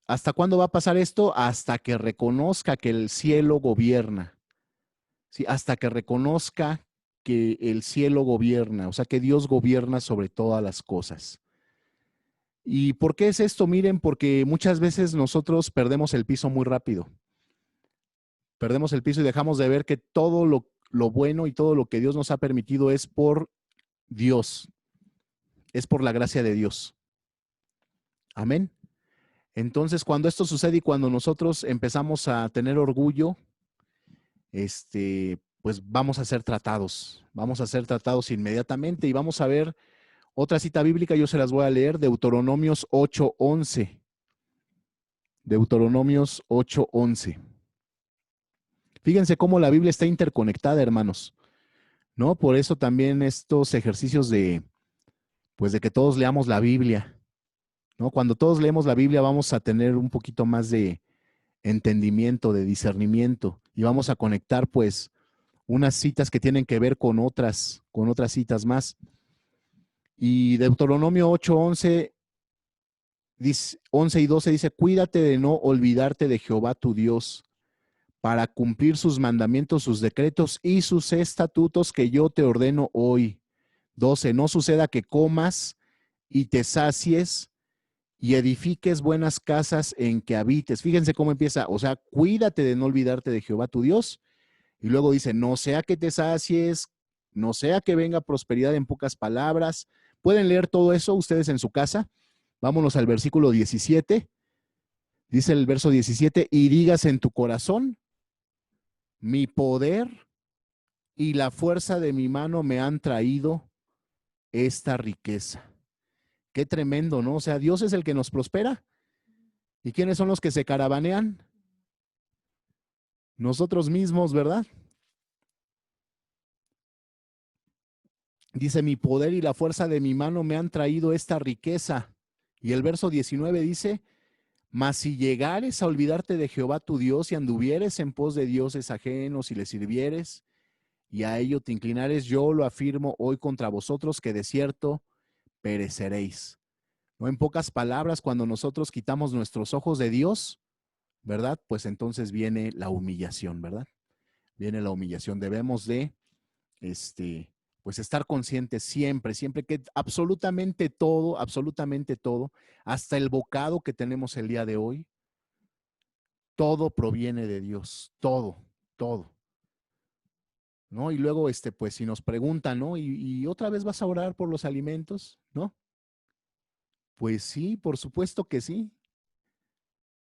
¿Hasta cuándo va a pasar esto? Hasta que reconozca que el cielo gobierna. ¿Sí? Hasta que reconozca que el cielo gobierna, o sea, que Dios gobierna sobre todas las cosas. ¿Y por qué es esto? Miren, porque muchas veces nosotros perdemos el piso muy rápido. Perdemos el piso y dejamos de ver que todo lo bueno y todo lo que Dios nos ha permitido es por Dios, es por la gracia de Dios. Amén. Entonces, cuando esto sucede y cuando nosotros empezamos a tener orgullo, pues vamos a ser tratados inmediatamente y vamos a ver otra cita bíblica, yo se las voy a leer, Deuteronomios 8:11. Deuteronomios 8:11. Fíjense cómo la Biblia está interconectada, hermanos, ¿no? Por eso también estos ejercicios pues de que todos leamos la Biblia, ¿no? Cuando todos leemos la Biblia vamos a tener un poquito más de entendimiento, de discernimiento. Y vamos a conectar pues unas citas que tienen que ver con otras citas más. Y Deuteronomio 8:11 dice, 11 y 12 dice, cuídate de no olvidarte de Jehová tu Dios, para cumplir sus mandamientos, sus decretos y sus estatutos que yo te ordeno hoy. 12, no suceda que comas y te sacies y edifiques buenas casas en que habites. Fíjense cómo empieza, o sea, cuídate de no olvidarte de Jehová tu Dios. Y luego dice, no sea que te sacies, no sea que venga prosperidad, en pocas palabras. Pueden leer todo eso ustedes en su casa. Vámonos al versículo 17. Dice el verso 17, y digas en tu corazón, mi poder y la fuerza de mi mano me han traído esta riqueza. Qué tremendo, ¿no? O sea, Dios es el que nos prospera. ¿Y quiénes son los que se caravanean? Nosotros mismos, ¿verdad? Dice, mi poder y la fuerza de mi mano me han traído esta riqueza. Y el verso 19 dice, mas si llegares a olvidarte de Jehová tu Dios y anduvieres en pos de dioses ajenos y les sirvieres, y a ello te inclinares, yo lo afirmo hoy contra vosotros, que de cierto pereceréis. ¿No? En pocas palabras, cuando nosotros quitamos nuestros ojos de Dios, ¿verdad? Pues entonces viene la humillación, ¿verdad? Viene la humillación. Debemos de, pues estar conscientes siempre, siempre que absolutamente todo, hasta el bocado que tenemos el día de hoy, todo proviene de Dios, todo. ¿No? Y luego, pues si nos preguntan, ¿no? ¿Y otra vez vas a orar por los alimentos? ¿No? Pues sí, por supuesto que sí,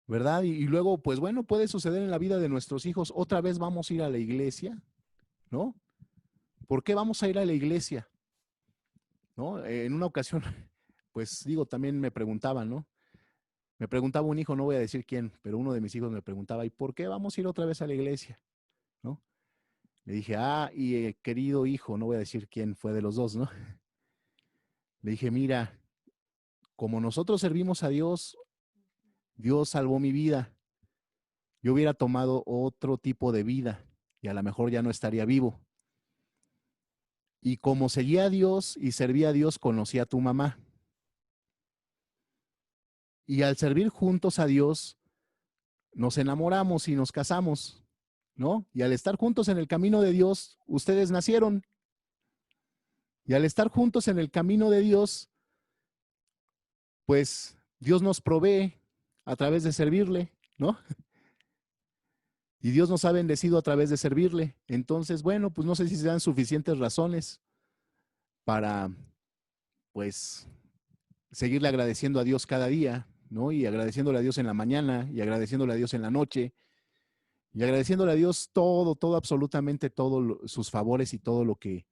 ¿verdad? Y luego, pues bueno, puede suceder en la vida de nuestros hijos, otra vez vamos a ir a la iglesia, ¿no? ¿Por qué vamos a ir a la iglesia? ¿No? En una ocasión, pues digo, también me preguntaban, ¿no? Me preguntaba un hijo, no voy a decir quién, pero uno de mis hijos me preguntaba, ¿y por qué vamos a ir otra vez a la iglesia? ¿No? Le dije, querido hijo, no voy a decir quién fue de los dos, ¿no? Le dije, mira, como nosotros servimos a Dios, Dios salvó mi vida. Yo hubiera tomado otro tipo de vida y a lo mejor ya no estaría vivo. Y como seguía a Dios y servía a Dios, conocí a tu mamá. Y al servir juntos a Dios, nos enamoramos y nos casamos, ¿no? Y al estar juntos en el camino de Dios, ustedes nacieron. Y al estar juntos en el camino de Dios, pues Dios nos provee a través de servirle, ¿no? Y Dios nos ha bendecido a través de servirle. Entonces, bueno, pues no sé si se dan suficientes razones para, pues, seguirle agradeciendo a Dios cada día, ¿no? Y agradeciéndole a Dios en la mañana, y agradeciéndole a Dios en la noche, y agradeciéndole a Dios todo, absolutamente todos sus favores y todo lo que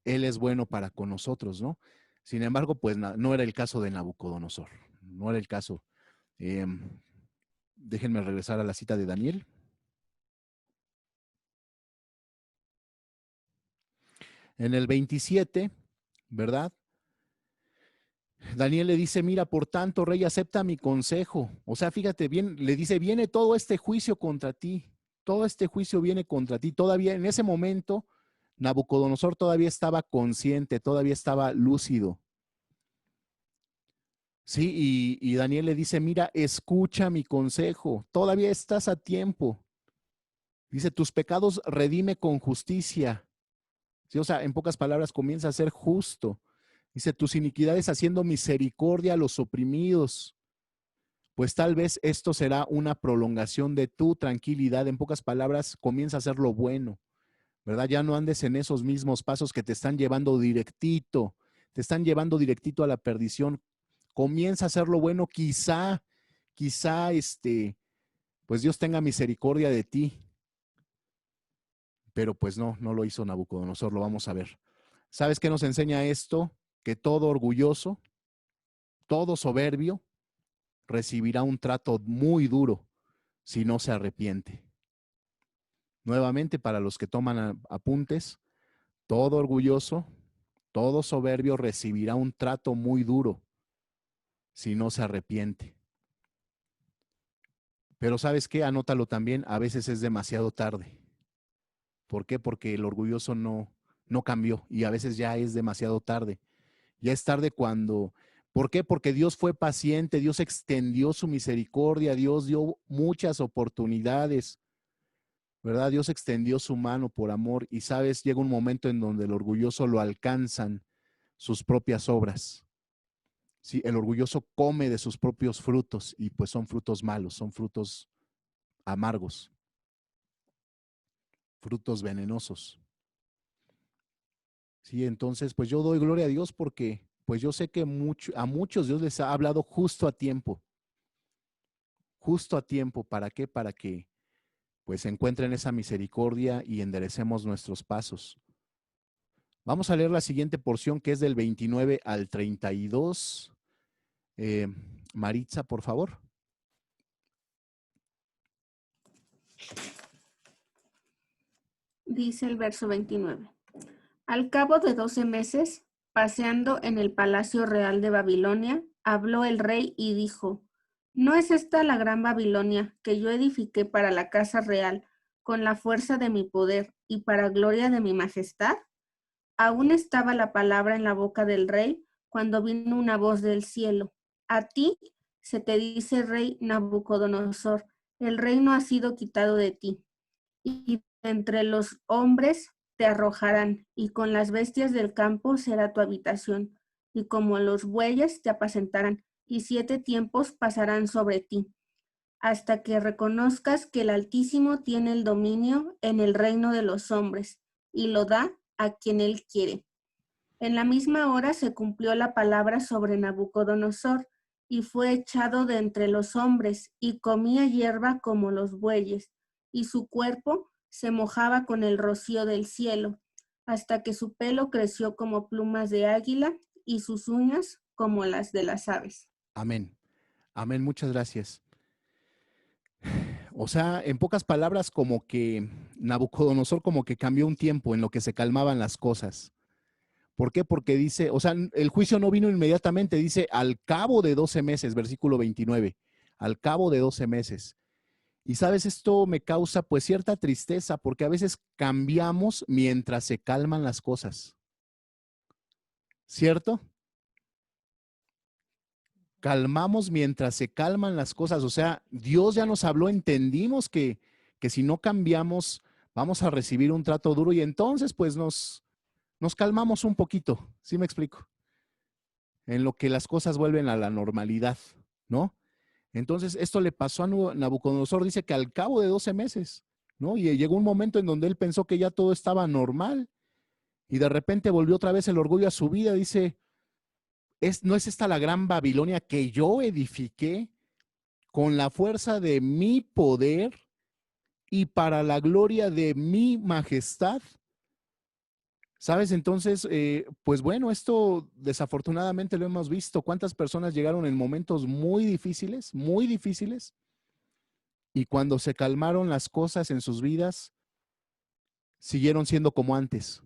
Él es bueno para con nosotros, ¿no? Sin embargo, pues no era el caso de Nabucodonosor, no era el caso. Déjenme regresar a la cita de Daniel. En el 27, ¿verdad? Daniel le dice, mira, por tanto, rey, acepta mi consejo. O sea, fíjate bien, le dice, viene todo este juicio contra ti. Todo este juicio viene contra ti. Todavía en ese momento, Nabucodonosor todavía estaba consciente, todavía estaba lúcido. Sí, y Daniel le dice, mira, escucha mi consejo. Todavía estás a tiempo. Dice, tus pecados redime con justicia. Sí, o sea, en pocas palabras, comienza a ser justo. Dice, tus iniquidades haciendo misericordia a los oprimidos. Pues tal vez esto será una prolongación de tu tranquilidad. En pocas palabras, comienza a hacer lo bueno, ¿verdad? Ya no andes en esos mismos pasos que te están llevando directito, a la perdición. Comienza a hacer lo bueno, quizá, pues Dios tenga misericordia de ti. Pero pues no lo hizo Nabucodonosor, lo vamos a ver. ¿Sabes qué nos enseña esto? Que todo orgulloso, todo soberbio, recibirá un trato muy duro si no se arrepiente. Nuevamente, para los que toman apuntes, todo orgulloso, todo soberbio recibirá un trato muy duro si no se arrepiente. Pero ¿sabes qué? Anótalo también, a veces es demasiado tarde. ¿Por qué? Porque el orgulloso no cambió y a veces ya es demasiado tarde. Ya es tarde cuando... ¿Por qué? Porque Dios fue paciente, Dios extendió su misericordia, Dios dio muchas oportunidades, ¿verdad? Dios extendió su mano por amor y, ¿sabes? Llega un momento en donde el orgulloso lo alcanzan sus propias obras. Sí, el orgulloso come de sus propios frutos y pues son frutos malos, son frutos amargos, frutos venenosos. Sí, entonces pues yo doy gloria a Dios porque pues yo sé que a muchos Dios les ha hablado justo a tiempo. Justo a tiempo. ¿Para qué? Para que pues encuentren esa misericordia y enderecemos nuestros pasos. Vamos a leer la siguiente porción que es del 29 al 32. Maritza, por favor. Dice el verso 29. Al cabo de 12 meses, paseando en el palacio real de Babilonia, habló el rey y dijo: ¿No es esta la gran Babilonia que yo edifiqué para la casa real, con la fuerza de mi poder y para gloria de mi majestad? Aún estaba la palabra en la boca del rey cuando vino una voz del cielo: A ti se te dice, rey Nabucodonosor, el reino ha sido quitado de ti, y entre los hombres te arrojarán, y con las bestias del campo será tu habitación, y como los bueyes te apacentarán, y 7 tiempos pasarán sobre ti, hasta que reconozcas que el Altísimo tiene el dominio en el reino de los hombres, y lo da a quien él quiere. En la misma hora se cumplió la palabra sobre Nabucodonosor, y fue echado de entre los hombres, y comía hierba como los bueyes, y su cuerpo se mojaba con el rocío del cielo, hasta que su pelo creció como plumas de águila, y sus uñas como las de las aves. Amén. Amén, muchas gracias. O sea, en pocas palabras, como que Nabucodonosor como que cambió un tiempo en lo que se calmaban las cosas. ¿Por qué? Porque dice, o sea, el juicio no vino inmediatamente, dice al cabo de 12 meses, versículo 29, al cabo de 12 meses. Y sabes, esto me causa pues cierta tristeza porque a veces cambiamos mientras se calman las cosas. ¿Cierto? Calmamos mientras se calman las cosas. O sea, Dios ya nos habló, entendimos que si no cambiamos vamos a recibir un trato duro y entonces pues nos calmamos un poquito. ¿Sí me explico? En lo que las cosas vuelven a la normalidad, ¿no? Entonces, esto le pasó a Nabucodonosor, dice que al cabo de 12 meses, ¿no? Y llegó un momento en donde él pensó que ya todo estaba normal y de repente volvió otra vez el orgullo a su vida. Dice, ¿no es esta la gran Babilonia que yo edifiqué con la fuerza de mi poder y para la gloria de mi majestad? ¿Sabes? Entonces, pues bueno, esto desafortunadamente lo hemos visto. ¿Cuántas personas llegaron en momentos muy difíciles, y cuando se calmaron las cosas en sus vidas, siguieron siendo como antes?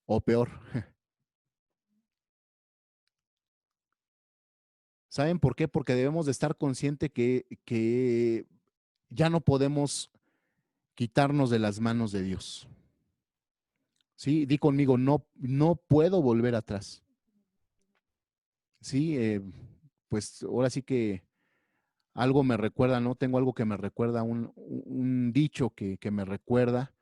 O peor. ¿Saben por qué? Porque debemos de estar conscientes que ya no podemos quitarnos de las manos de Dios. Sí, di conmigo, no puedo volver atrás. Sí, pues ahora sí que algo me recuerda, ¿no? Tengo algo que me recuerda, un dicho que me recuerda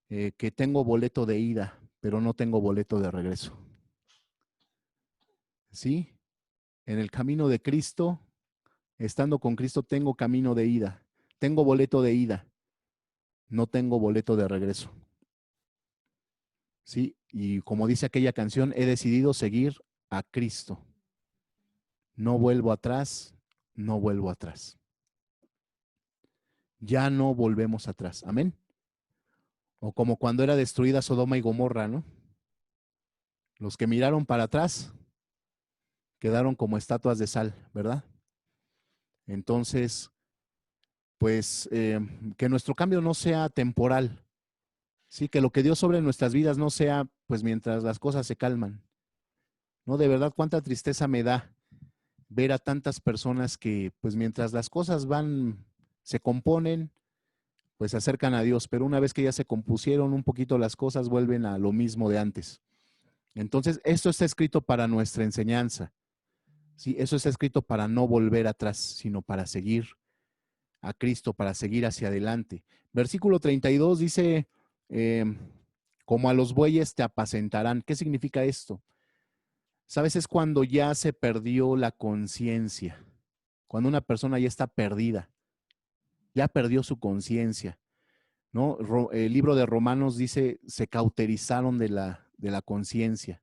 que tengo boleto de ida, pero no tengo boleto de regreso. ¿Sí? En el camino de Cristo, estando con Cristo, tengo camino de ida, tengo boleto de ida, no tengo boleto de regreso. ¿Sí? Y como dice aquella canción, he decidido seguir a Cristo. No vuelvo atrás, no vuelvo atrás. Ya no volvemos atrás. Amén. O como cuando era destruida Sodoma y Gomorra, ¿no? Los que miraron para atrás quedaron como estatuas de sal, ¿verdad? Entonces, pues que nuestro cambio no sea temporal, sí, que lo que Dios sobre nuestras vidas no sea pues mientras las cosas se calman. No, de verdad, cuánta tristeza me da ver a tantas personas que, pues mientras las cosas se componen, pues se acercan a Dios, pero una vez que ya se compusieron un poquito las cosas, vuelven a lo mismo de antes. Entonces, esto está escrito para nuestra enseñanza. Sí, eso está escrito para no volver atrás, sino para seguir a Cristo, para seguir hacia adelante. Versículo 32 dice, como a los bueyes te apacentarán. ¿Qué significa esto? ¿Sabes? Es cuando ya se perdió la conciencia, cuando una persona ya está perdida, ya perdió su conciencia, ¿no? El libro de Romanos dice, se cauterizaron de la conciencia.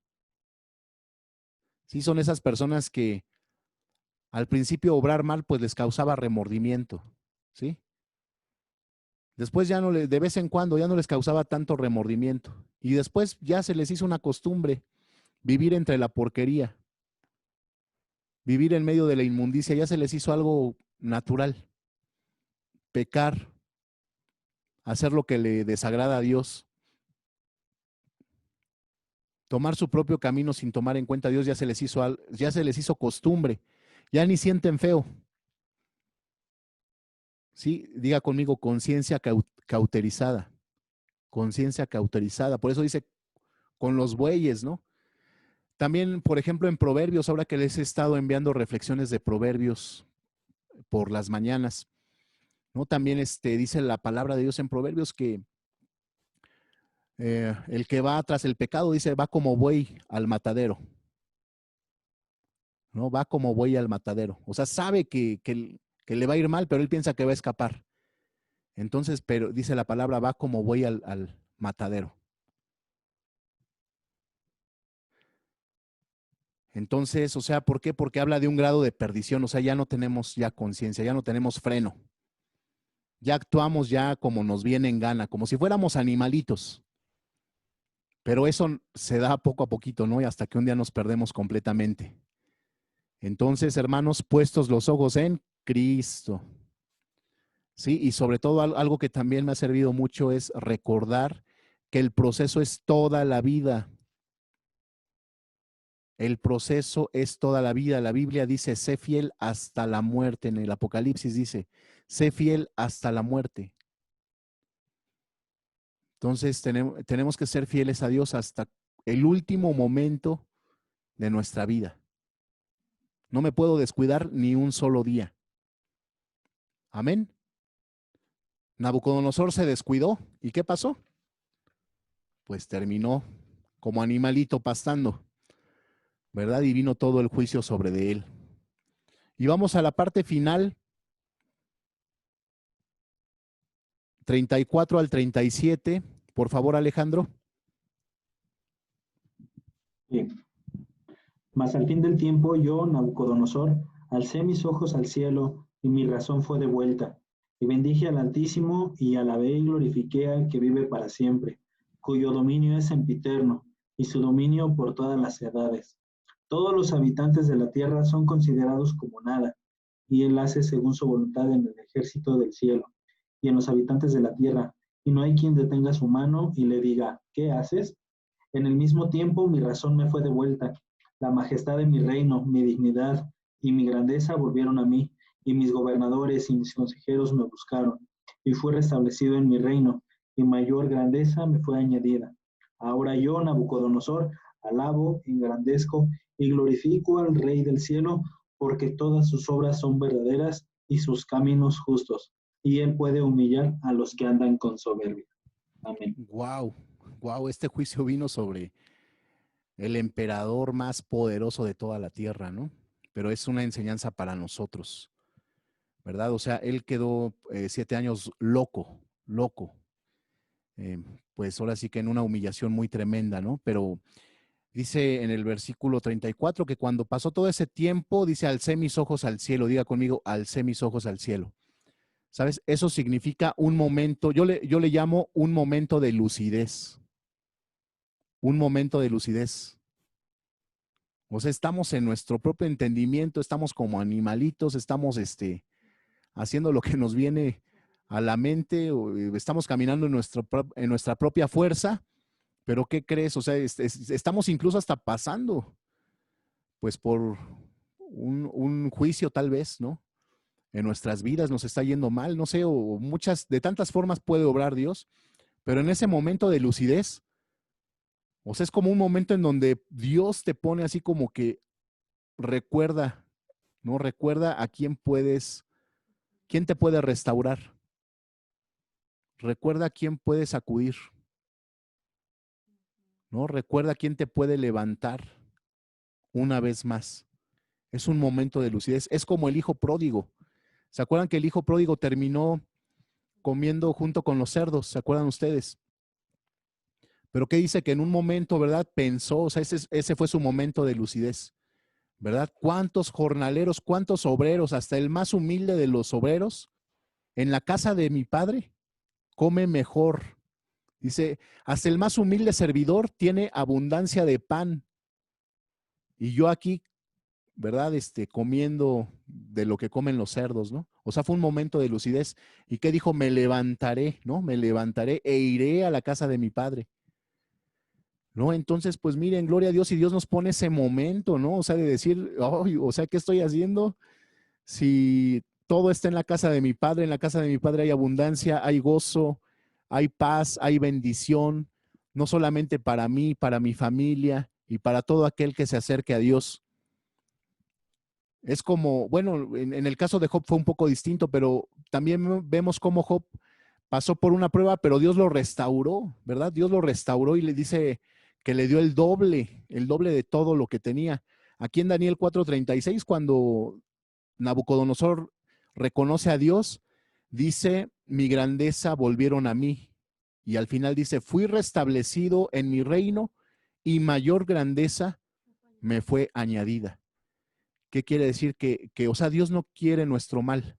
Sí, son esas personas que al principio obrar mal, pues les causaba remordimiento, ¿sí? Después ya no de vez en cuando ya no les causaba tanto remordimiento. Y después ya se les hizo una costumbre vivir entre la porquería, vivir en medio de la inmundicia, ya se les hizo algo natural. Pecar, hacer lo que le desagrada a Dios, tomar su propio camino sin tomar en cuenta a Dios, ya se les hizo costumbre, ya ni sienten feo. Sí, diga conmigo, conciencia cauterizada, conciencia cauterizada. Por eso dice con los bueyes, ¿no? También, por ejemplo, en Proverbios, ahora que les he estado enviando reflexiones de Proverbios por las mañanas, ¿no? También dice la palabra de Dios en Proverbios que el que va tras el pecado, dice, va como buey al matadero, ¿no? Va como buey al matadero. O sea, sabe que le va a ir mal, pero él piensa que va a escapar. Entonces, pero dice la palabra, va como buey al matadero. Entonces, o sea, ¿por qué? Porque habla de un grado de perdición, o sea, ya no tenemos ya conciencia, ya no tenemos freno. Ya actuamos ya como nos viene en gana, como si fuéramos animalitos. Pero eso se da poco a poquito, ¿no? Y hasta que un día nos perdemos completamente. Entonces, hermanos, puestos los ojos en Cristo. Sí, y sobre todo algo que también me ha servido mucho es recordar que el proceso es toda la vida. El proceso es toda la vida. La Biblia dice, sé fiel hasta la muerte. En el Apocalipsis dice, sé fiel hasta la muerte. Entonces tenemos que ser fieles a Dios hasta el último momento de nuestra vida. No me puedo descuidar ni un solo día. Amén. Nabucodonosor se descuidó. ¿Y qué pasó? Pues terminó como animalito pastando, ¿verdad? Y vino todo el juicio sobre de él. Y vamos a la parte final, 34 al 37. Por favor, Alejandro. Bien. Mas al fin del tiempo yo, Nabucodonosor, alcé mis ojos al cielo y mi razón fue devuelta. Y bendije al Altísimo y alabé y glorifiqué al que vive para siempre, cuyo dominio es sempiterno y su dominio por todas las edades. Todos los habitantes de la tierra son considerados como nada, y él hace según su voluntad en el ejército del cielo y en los habitantes de la tierra, y no hay quien detenga su mano y le diga, ¿qué haces? En el mismo tiempo mi razón me fue devuelta, la majestad de mi reino, mi dignidad y mi grandeza volvieron a mí, y mis gobernadores y mis consejeros me buscaron, y fui restablecido en mi reino, y mayor grandeza me fue añadida. Ahora yo, Nabucodonosor, alabo, engrandezco y glorifico al Rey del cielo, porque todas sus obras son verdaderas y sus caminos justos, y él puede humillar a los que andan con soberbia. Amén. Wow, wow, este juicio vino sobre el emperador más poderoso de toda la tierra, ¿no? Pero es una enseñanza para nosotros, ¿verdad? O sea, él quedó 7 años loco, pues ahora sí que en una humillación muy tremenda, ¿no? Pero dice en el versículo 34 que cuando pasó todo ese tiempo, dice, alcé mis ojos al cielo, diga conmigo, alcé mis ojos al cielo. ¿Sabes? Eso significa un momento, yo le llamo un momento de lucidez, un momento de lucidez. O sea, estamos en nuestro propio entendimiento, estamos como animalitos, estamos haciendo lo que nos viene a la mente, o estamos caminando en nuestra propia fuerza, pero ¿qué crees? O sea, estamos incluso hasta pasando, pues por un juicio tal vez, ¿no? En nuestras vidas nos está yendo mal, no sé, o de tantas formas puede obrar Dios, pero en ese momento de lucidez, o sea, es como un momento en donde Dios te pone así como que recuerda, ¿no? Recuerda a quién te puede restaurar. Recuerda a quién puedes acudir, ¿no? Recuerda a quién te puede levantar una vez más. Es un momento de lucidez. Es como el hijo pródigo. ¿Se acuerdan que el hijo pródigo terminó comiendo junto con los cerdos? ¿Se acuerdan ustedes? Pero ¿qué dice? Que en un momento, ¿verdad? Pensó, o sea, ese fue su momento de lucidez, ¿verdad? ¿Cuántos jornaleros, cuántos obreros, hasta el más humilde de los obreros, en la casa de mi padre, come mejor? Dice, hasta el más humilde servidor tiene abundancia de pan. Y yo aquí, ¿verdad? Comiendo de lo que comen los cerdos, ¿no? O sea, fue un momento de lucidez. ¿Y qué dijo? Me levantaré, ¿no? Me levantaré e iré a la casa de mi padre. ¿No? Entonces, pues miren, gloria a Dios, y Dios nos pone ese momento, ¿no? O sea, de decir, "Ay, o sea, ¿qué estoy haciendo? Si todo está en la casa de mi padre, en la casa de mi padre hay abundancia, hay gozo, hay paz, hay bendición, no solamente para mí, para mi familia y para todo aquel que se acerque a Dios". Es como, bueno, en el caso de Job fue un poco distinto, pero también vemos cómo Job pasó por una prueba, pero Dios lo restauró, ¿verdad? Dios lo restauró y le dice que le dio el doble de todo lo que tenía. Aquí en Daniel 4:36, cuando Nabucodonosor reconoce a Dios, dice, mi grandeza volvieron a mí. Y al final dice, fui restablecido en mi reino y mayor grandeza me fue añadida. ¿Qué quiere decir? O sea, Dios no quiere nuestro mal.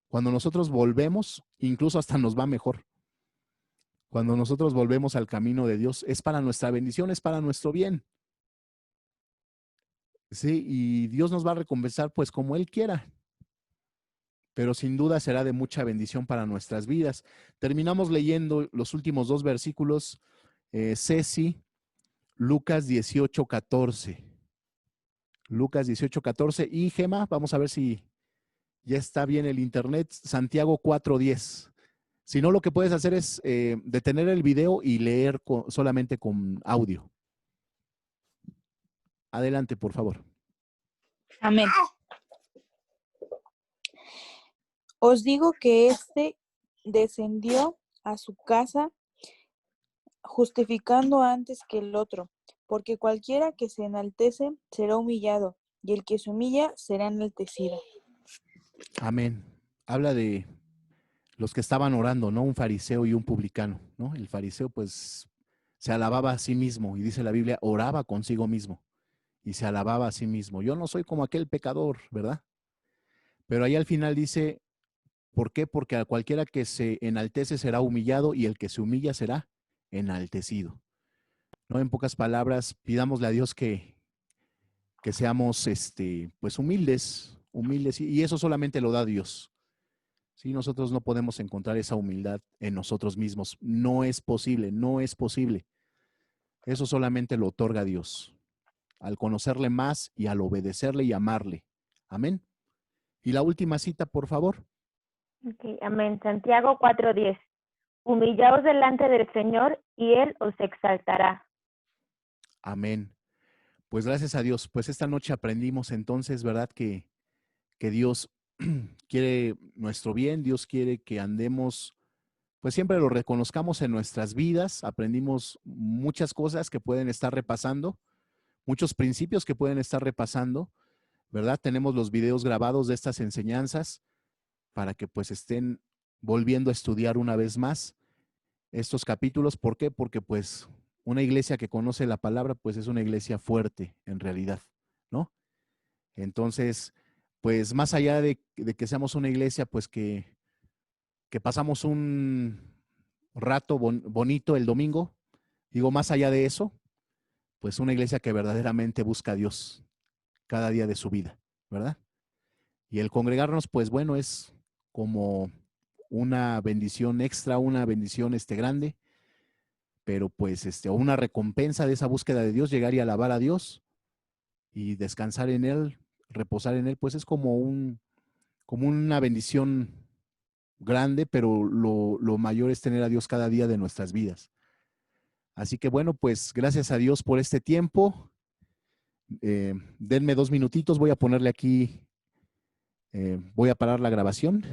Cuando nosotros volvemos, incluso hasta nos va mejor. Cuando nosotros volvemos al camino de Dios, es para nuestra bendición, es para nuestro bien. Sí, y Dios nos va a recompensar pues como Él quiera, pero sin duda será de mucha bendición para nuestras vidas. Terminamos leyendo los últimos dos versículos, Ceci, Lucas 18:14. Lucas 18:14 y Gema, vamos a ver si ya está bien el internet, Santiago 4:10. Si no, lo que puedes hacer es detener el video y leer solamente con audio. Adelante, por favor. Amén. Os digo que éste descendió a su casa justificando antes que el otro, porque cualquiera que se enaltece será humillado, y el que se humilla será enaltecido. Amén. Habla de los que estaban orando, ¿no? Un fariseo y un publicano, ¿no? El fariseo, pues, se alababa a sí mismo, y dice la Biblia, oraba consigo mismo, y se alababa a sí mismo. Yo no soy como aquel pecador, ¿verdad? Pero ahí al final dice, ¿por qué? Porque a cualquiera que se enaltece será humillado, y el que se humilla será enaltecido. ¿No? En pocas palabras, pidámosle a Dios que seamos, pues, humildes, y eso solamente lo da Dios. Sí, nosotros no podemos encontrar esa humildad en nosotros mismos. No es posible, no es posible. Eso solamente lo otorga Dios, al conocerle más y al obedecerle y amarle. Amén. Y la última cita, por favor. Okay, amén. Santiago 4:10. Humillaos delante del Señor y Él os exaltará. Amén. Pues gracias a Dios, pues esta noche aprendimos entonces, ¿verdad? Que Dios quiere nuestro bien, Dios quiere que andemos, pues siempre lo reconozcamos en nuestras vidas. Aprendimos muchas cosas que pueden estar repasando, muchos principios que pueden estar repasando, ¿verdad? Tenemos los videos grabados de estas enseñanzas para que pues estén volviendo a estudiar una vez más estos capítulos. ¿Por qué? Porque pues una iglesia que conoce la palabra pues es una iglesia fuerte en realidad, ¿no? Entonces, pues más allá de que seamos una iglesia pues que pasamos un rato bonito el domingo, digo, más allá de eso, pues una iglesia que verdaderamente busca a Dios cada día de su vida, ¿verdad? Y el congregarnos, pues bueno, es como una bendición extra, una bendición grande, pero pues o una recompensa de esa búsqueda de Dios, llegar y alabar a Dios y descansar en Él reposar en Él, pues es como una bendición grande, pero lo mayor es tener a Dios cada día de nuestras vidas. Así que bueno, pues gracias a Dios por este tiempo. Denme 2 minutitos, voy a ponerle aquí, voy a parar la grabación.